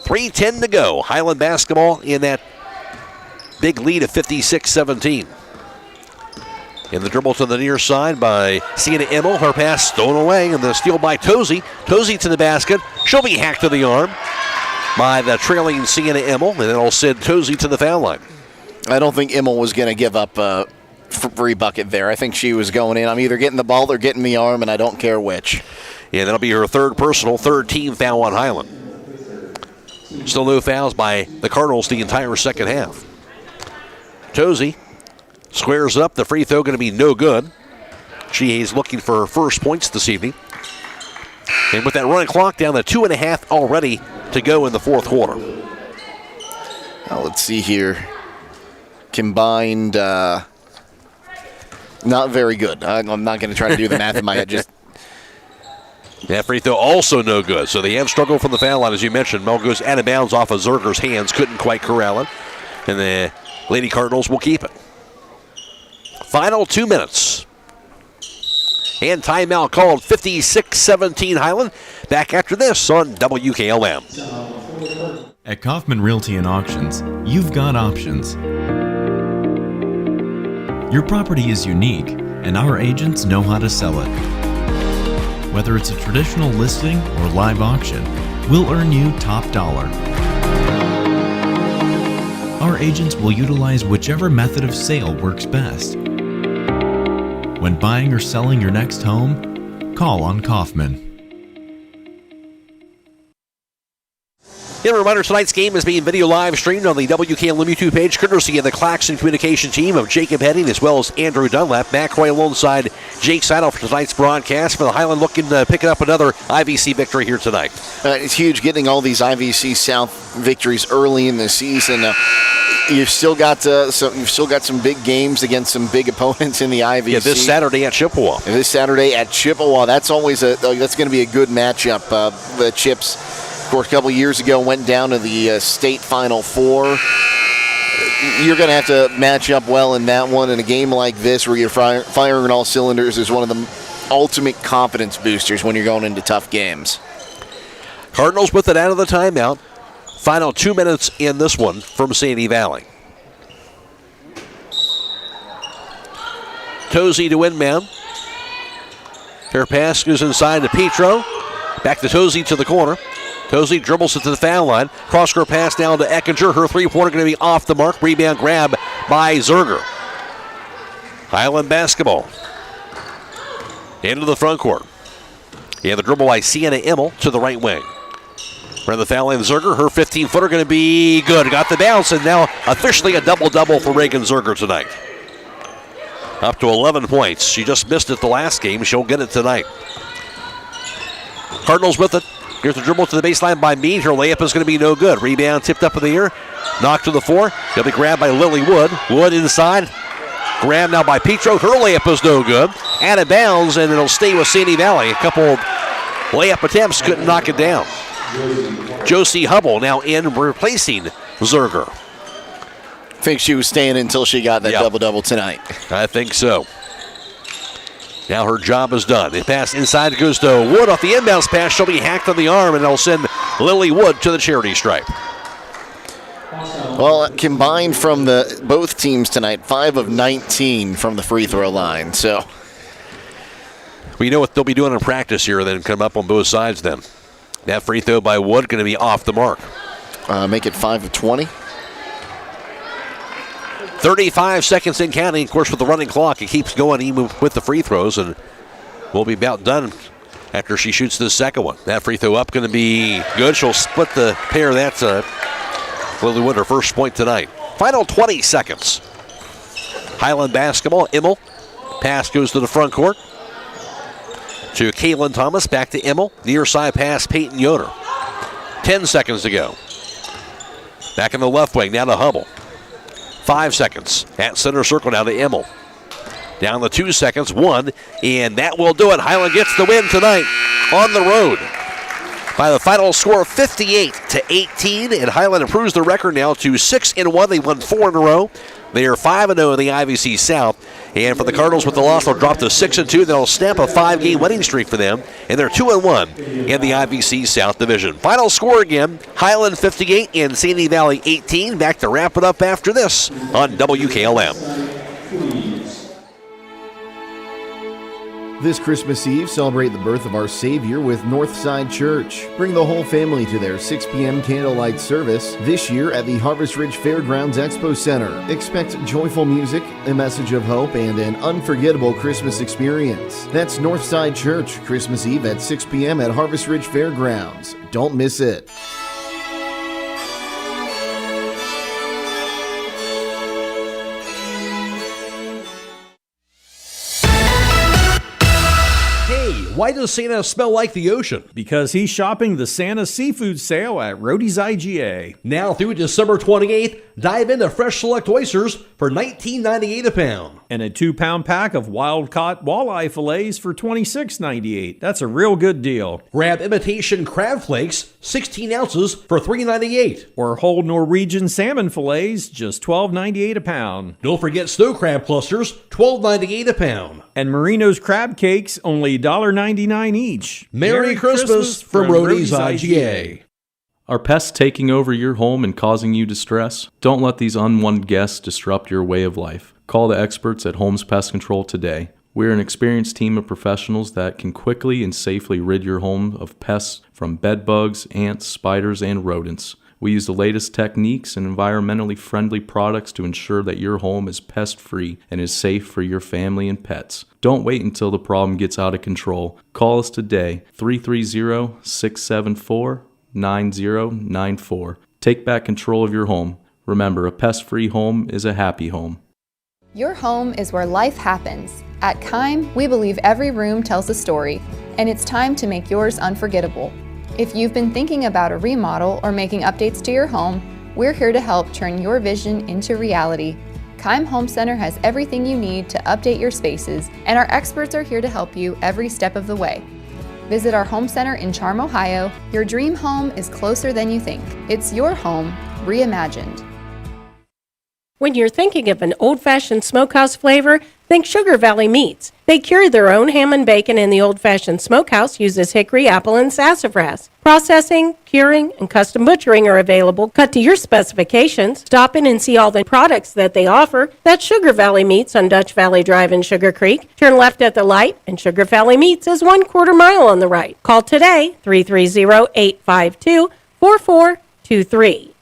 3:10 to go. Hiland basketball in that big lead of 56-17. In the dribble to the near side by Sienna Emmel. Her pass stolen away, and the steal by Tozy. Tozy to the basket. She'll be hacked to the arm by the trailing Sienna Emmel, and it'll send Tozy to the foul line. I don't think Emmel was going to give up a free bucket there. I think she was going in. I'm either getting the ball or getting the arm, and I don't care which. Yeah, that'll be her third personal, third team foul on Hiland. Still no fouls by the Cardinals the entire second half. Tozy squares up. The free throw going to be no good. She is looking for her first points this evening. And with that running clock down to 2.5 already to go in the fourth quarter. Well, let's see here. Combined, not very good. I'm not going to try to do the math in my head. Just that free throw also no good. So they have struggled from the foul line, as you mentioned. Mel goes out of bounds off of Zerger's hands. Couldn't quite corral it. And the Lady Cardinals will keep it. Final 2 minutes. And timeout called. 56-17 Hiland. Back after this on WKLM. At Kaufman Realty and Auctions, you've got options. Your property is unique, and our agents know how to sell it. Whether it's a traditional listing or live auction, we'll earn you top dollar. Our agents will utilize whichever method of sale works best. When buying or selling your next home, call on Kaufman. And a reminder, tonight's game is being video live streamed on the WKLM YouTube page, courtesy of the Claxon communication team of Jacob Heading as well as Andrew Dunlap. Matt Croy alongside Jake Sidle for tonight's broadcast. For the Hiland looking to pick up another IVC victory here tonight. It's huge getting all these IVC South victories early in the season. You've still got some big games against some big opponents in the IVC. Yeah, this Saturday at Chippewa. That's always that's going to be a good matchup. The Chips, of course, a couple years ago went down to the state Final Four. You're going to have to match up well in that one. In a game like this where you're firing all cylinders is one of the ultimate confidence boosters when you're going into tough games. Cardinals with it out of the timeout. Final 2 minutes in this one from Sandy Valley. Tozy to inbound. Her pass goes inside to Petro. Back to Tozy to the corner. Tozy dribbles it to the foul line. Cross-court pass down to Eckinger. Her three-pointer going to be off the mark. Rebound grab by Zerger. Hiland basketball. Into the front court. And the dribble by Sienna Immel to the right wing. Around the foul line, Zerger. Her 15-footer going to be good. Got the bounce, and now officially a double-double for Reagan Zerger tonight. Up to 11 points. She just missed it the last game. She'll get it tonight. Cardinals with it. Here's the dribble to the baseline by Mead. Her layup is going to be no good. Rebound tipped up in the air. Knocked to the floor. He'll be grabbed by Lily Wood. Wood inside. Grabbed now by Petro. Her layup is no good. Out of bounds, and it'll stay with Sandy Valley. A couple of layup attempts couldn't knock it down. Josie Hubble now in, replacing Zerger. I think she was staying until she got that double-double tonight. I think so. Now her job is done. The pass inside goes to Wood off the inbounds pass. She'll be hacked on the arm, and it'll send Lily Wood to the charity stripe. Well, combined from both teams tonight, 5 of 19 from the free throw line. So we know what they'll be doing in practice here, then come up on both sides then. That free throw by Wood going to be off the mark. Make it 5 of 20. 35 seconds in counting. Of course, with the running clock, it keeps going even with the free throws, and we'll be about done after she shoots the second one. That free throw up going to be good. She'll split the pair. That's Lily Wood, her first point tonight. Final 20 seconds. Hiland basketball. Immel. Pass goes to the front court. To Kaylin Thomas. Back to Immel. Near side pass, Peyton Yoder. 10 seconds to go. Back in the left wing. Now to Hubble. 5 seconds. At center circle now to Immel. Down the 2 seconds. 1. And that will do it. Hiland gets the win tonight on the road. By the final score of 58-18, and Hiland improves their record now to 6-1. They won 4 in a row. They are 5-0 in the IVC South. And for the Cardinals with the loss, they'll drop to 6-2. They'll snap a 5-game winning streak for them, and they're 2-1 in the IVC South Division. Final score again, Hiland 58 and Sandy Valley 18. Back to wrap it up after this on WKLM. This Christmas Eve, celebrate the birth of our Savior with Northside Church. Bring the whole family to their 6 p.m. candlelight service this year at the Harvest Ridge Fairgrounds Expo Center. Expect joyful music, a message of hope, and an unforgettable Christmas experience. That's Northside Church, Christmas Eve at 6 p.m. at Harvest Ridge Fairgrounds. Don't miss it. Why does Santa smell like the ocean? Because he's shopping the Santa Seafood Sale at Rody's IGA. Now through December 28th, dive into fresh select oysters for $19.98 a pound. And a 2-pound pack of wild-caught walleye fillets for $26.98. That's a real good deal. Grab imitation crab flakes, 16 ounces for $3.98. Or whole Norwegian salmon fillets, just $12.98 a pound. Don't forget snow crab clusters, $12.98 a pound. And Marino's crab cakes, only $1.99 each. Merry Christmas from Rody's IGA. Are pests taking over your home and causing you distress? Don't let these unwanted guests disrupt your way of life. Call the experts at Holmes Pest Control today. We're an experienced team of professionals that can quickly and safely rid your home of pests from bed bugs, ants, spiders, and rodents. We use the latest techniques and environmentally friendly products to ensure that your home is pest-free and is safe for your family and pets. Don't wait until the problem gets out of control. Call us today, 330-674-9094. Take back control of your home. Remember, a pest-free home is a happy home. Your home is where life happens. At Kime, we believe every room tells a story, and it's time to make yours unforgettable. If you've been thinking about a remodel or making updates to your home, we're here to help turn your vision into reality. Kime Home Center has everything you need to update your spaces, and our experts are here to help you every step of the way. Visit our home center in Charm, Ohio. Your dream home is closer than you think. It's your home reimagined. When you're thinking of an old-fashioned smokehouse flavor, Think Sugar Valley Meats. They cure their own ham and bacon, and the old-fashioned smokehouse uses hickory, apple, and sassafras. Processing, curing, and custom butchering are available. Cut to your specifications. Stop in and see all the products that they offer. That's Sugar Valley Meats on Dutch Valley Drive in Sugar Creek. Turn left at the light, and Sugar Valley Meats is 1/4 mile on the right. Call today, 330-852-4423.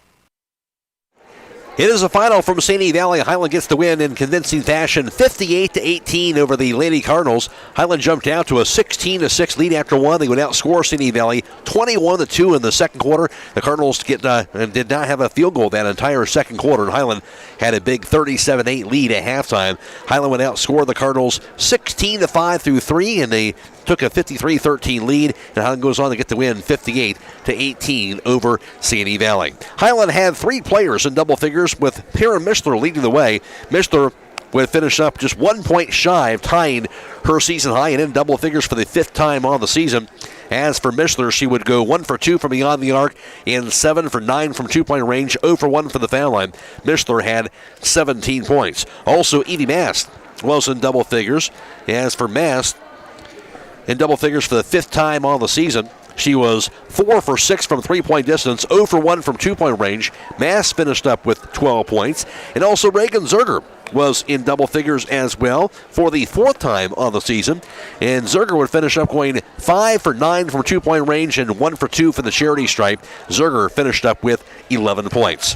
It is a final from Sandy Valley. Hiland gets the win in convincing fashion, 58-18 over the Lady Cardinals. Hiland jumped out to a 16-6 lead after one. They would outscore Sandy Valley 21-2 in the second quarter. The Cardinals did not have a field goal that entire second quarter, and Hiland had a big 37-8 lead at halftime. Hiland would outscore the Cardinals 16-5 through 3, and they took a 53-13 lead, and Hiland goes on to get the win 58-18 over Sandy Valley. Hiland had 3 players in double figures, with Perrin Mishler leading the way. Mishler would finish up just 1 point shy of tying her season high and in double figures for the 5th time on the season. As for Mishler, she would go 1 for 2 from beyond the arc and 7 for 9 from 2-point range, 0 for 1 for the foul line. Mishler had 17 points. Also, Evie Mast was in double figures. As for Mast, in double figures for the 5th time on the season. She was 4 for 6 from 3-point distance, 0 for 1 from 2-point range. Mass finished up with 12 points. And also Reagan Zerger was in double figures as well for the 4th time on the season. And Zerger would finish up going 5 for 9 from 2-point range and 1 for 2 for the charity stripe. Zerger finished up with 11 points.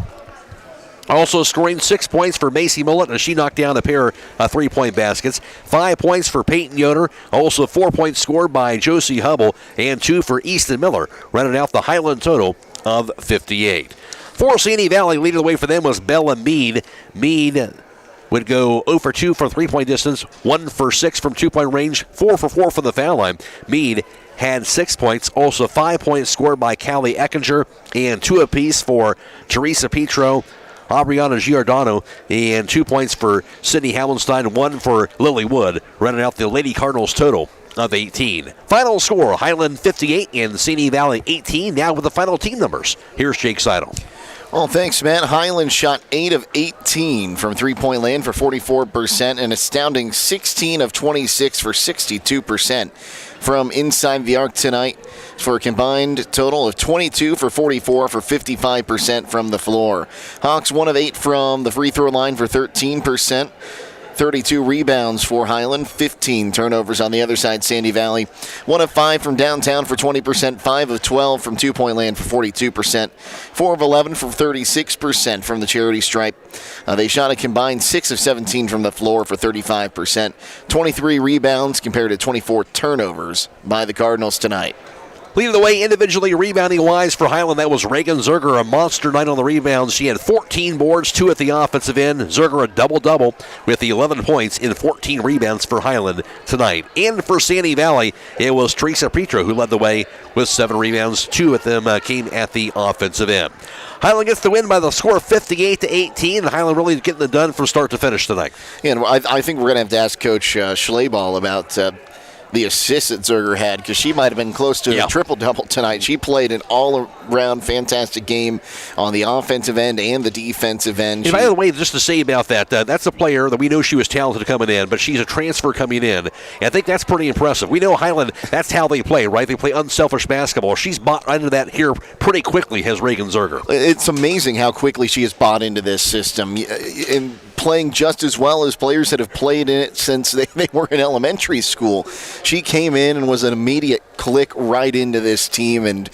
Also scoring 6 points for Macy Mullet as she knocked down a pair of 3-point baskets. 5 points for Peyton Yoder. Also 4 points scored by Josie Hubble and 2 for Easton Miller, running out the Hiland total of 58. For Sandy Valley, leading the way for them was Bella Mead. Mead would go 0 for 2 from 3-point distance, 1 for 6 from 2-point range, 4 for 4 from the foul line. Mead had 6 points, also 5 points scored by Callie Eckinger, and 2 apiece for Teresa Petro, Aubriana Giordano, and 2 points for Sydney Hallenstein, 1 for Lily Wood, running out the Lady Cardinals total of 18. Final score, Hiland 58 and Sandy Valley 18. Now with the final team numbers, here's Jake Sidle. Well, thanks, Matt. Hiland shot 8 of 18 from three-point land for 44%, an astounding 16 of 26 for 62% from inside the arc tonight, for a combined total of 22 for 44 for 55% from the floor. Hawks 1 of 8 from the free throw line for 13%. 32 rebounds for Hiland, 15 turnovers on the other side, Sandy Valley. 1 of 5 from downtown for 20%, 5 of 12 from 2-point land for 42%, 4 of 11 for 36% from the charity stripe. They shot a combined 6 of 17 from the floor for 35%, 23 rebounds compared to 24 turnovers by the Cardinals tonight. Leading the way individually rebounding-wise for Hiland, that was Reagan Zerger, a monster night on the rebounds. She had 14 boards, 2 at the offensive end. Zerger a double-double with the 11 points and 14 rebounds for Hiland tonight. And for Sandy Valley, it was Teresa Petro who led the way with 7 rebounds. 2 of them came at the offensive end. Hiland gets the win by the score 58-18, and Hiland really getting it done from start to finish tonight. Yeah, and I think we're going to have to ask Coach Schleball about the assists that Zerger had, because she might have been close to a triple-double tonight. She played an all-around fantastic game on the offensive end and the defensive end. And by the way, just to say about that, that's a player that we know she was talented coming in, but she's a transfer coming in. And I think that's pretty impressive. We know Hiland, that's how they play, right? They play unselfish basketball. She's bought into that here pretty quickly, has Reagan Zerger. It's amazing how quickly she has bought into this system. And playing just as well as players that have played in it since they were in elementary school. She came in and was an immediate click right into this team, and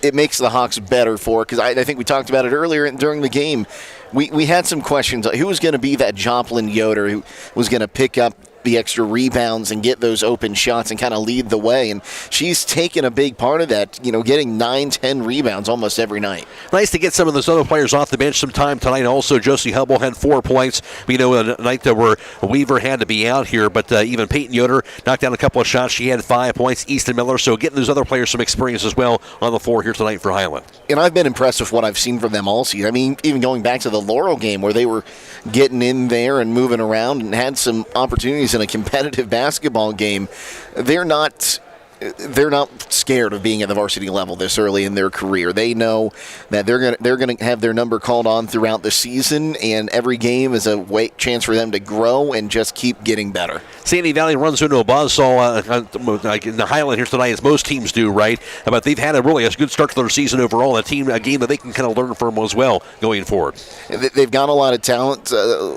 it makes the Hawks better for her, because I think we talked about it earlier during the game. We had some questions. Who was going to be that Joplin Yoder who was going to pick up the extra rebounds and get those open shots and kind of lead the way? And she's taken a big part of that, getting 9-10 rebounds almost every night. Nice to get some of those other players off the bench some time tonight. Also, Josie Hubble had 4 points. We know a night that where Weaver had to be out here, but even Peyton Yoder knocked down a couple of shots. She had 5 points. Easton Miller, so getting those other players some experience as well on the floor here tonight for Hiland. And I've been impressed with what I've seen from them all season. I mean, even going back to the Laurel game where they were getting in there and moving around and had some opportunities in a competitive basketball game. They're not they're not scared of being at the varsity level this early in their career. They know that they're going to have their number called on throughout the season, and every game is a chance for them to grow and just keep getting better. Sandy Valley runs into a buzzsaw in the Hiland here tonight, as most teams do, right? But they've had a good start to their season overall. A game that they can kind of learn from as well going forward. They've got a lot of talent.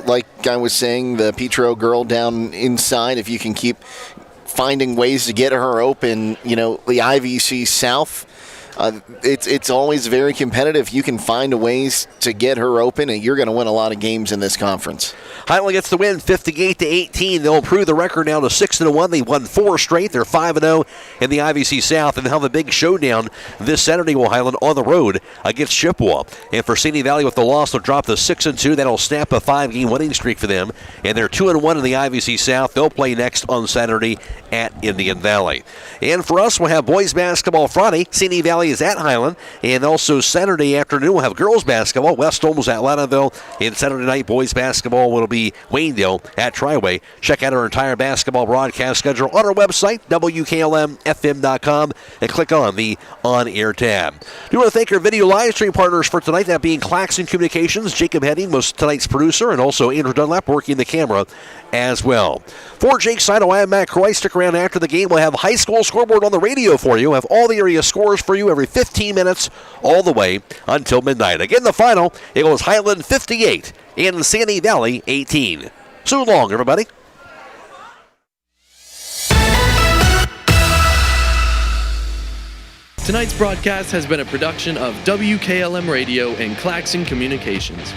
Like I was saying, the Petro girl down inside, if you can keep finding ways to get her open, the IVC South, it's always very competitive. You can find ways to get her open, and you're going to win a lot of games in this conference. Hiland gets the win 58-18. They'll improve the record now to 6-1. They won 4 straight. They're 5-0 in the IVC South, and they'll have a big showdown this Saturday with Hiland on the road against Chippewa. And for Sandy Valley with the loss, they'll drop to 6-2. That'll snap a 5-game winning streak for them, and they're 2-1 in the IVC South. They'll play next on Saturday at Indian Valley. And for us, we'll have boys basketball Friday. Sandy Valley is at Hiland, and also Saturday afternoon we'll have girls basketball. West Holmes at Lattaville, and Saturday night boys basketball will be Waynedale at Triway. Check out our entire basketball broadcast schedule on our website, WKLM-FM.com, and click on the on-air tab. We want to thank our video live stream partners for tonight, that being Claxon Communications. Jacob Heading was tonight's producer, and also Andrew Dunlap working the camera as well. For Jake Sidle, I am Matt Croy. Stick around after the game. We'll have high school scoreboard on the radio for you. We'll have all the area scores for you every 15 minutes all the way until midnight. Again, the final, it was Hiland 58 and Sandy Valley 18. So long, everybody. Tonight's broadcast has been a production of WKLM Radio and Claxon Communications.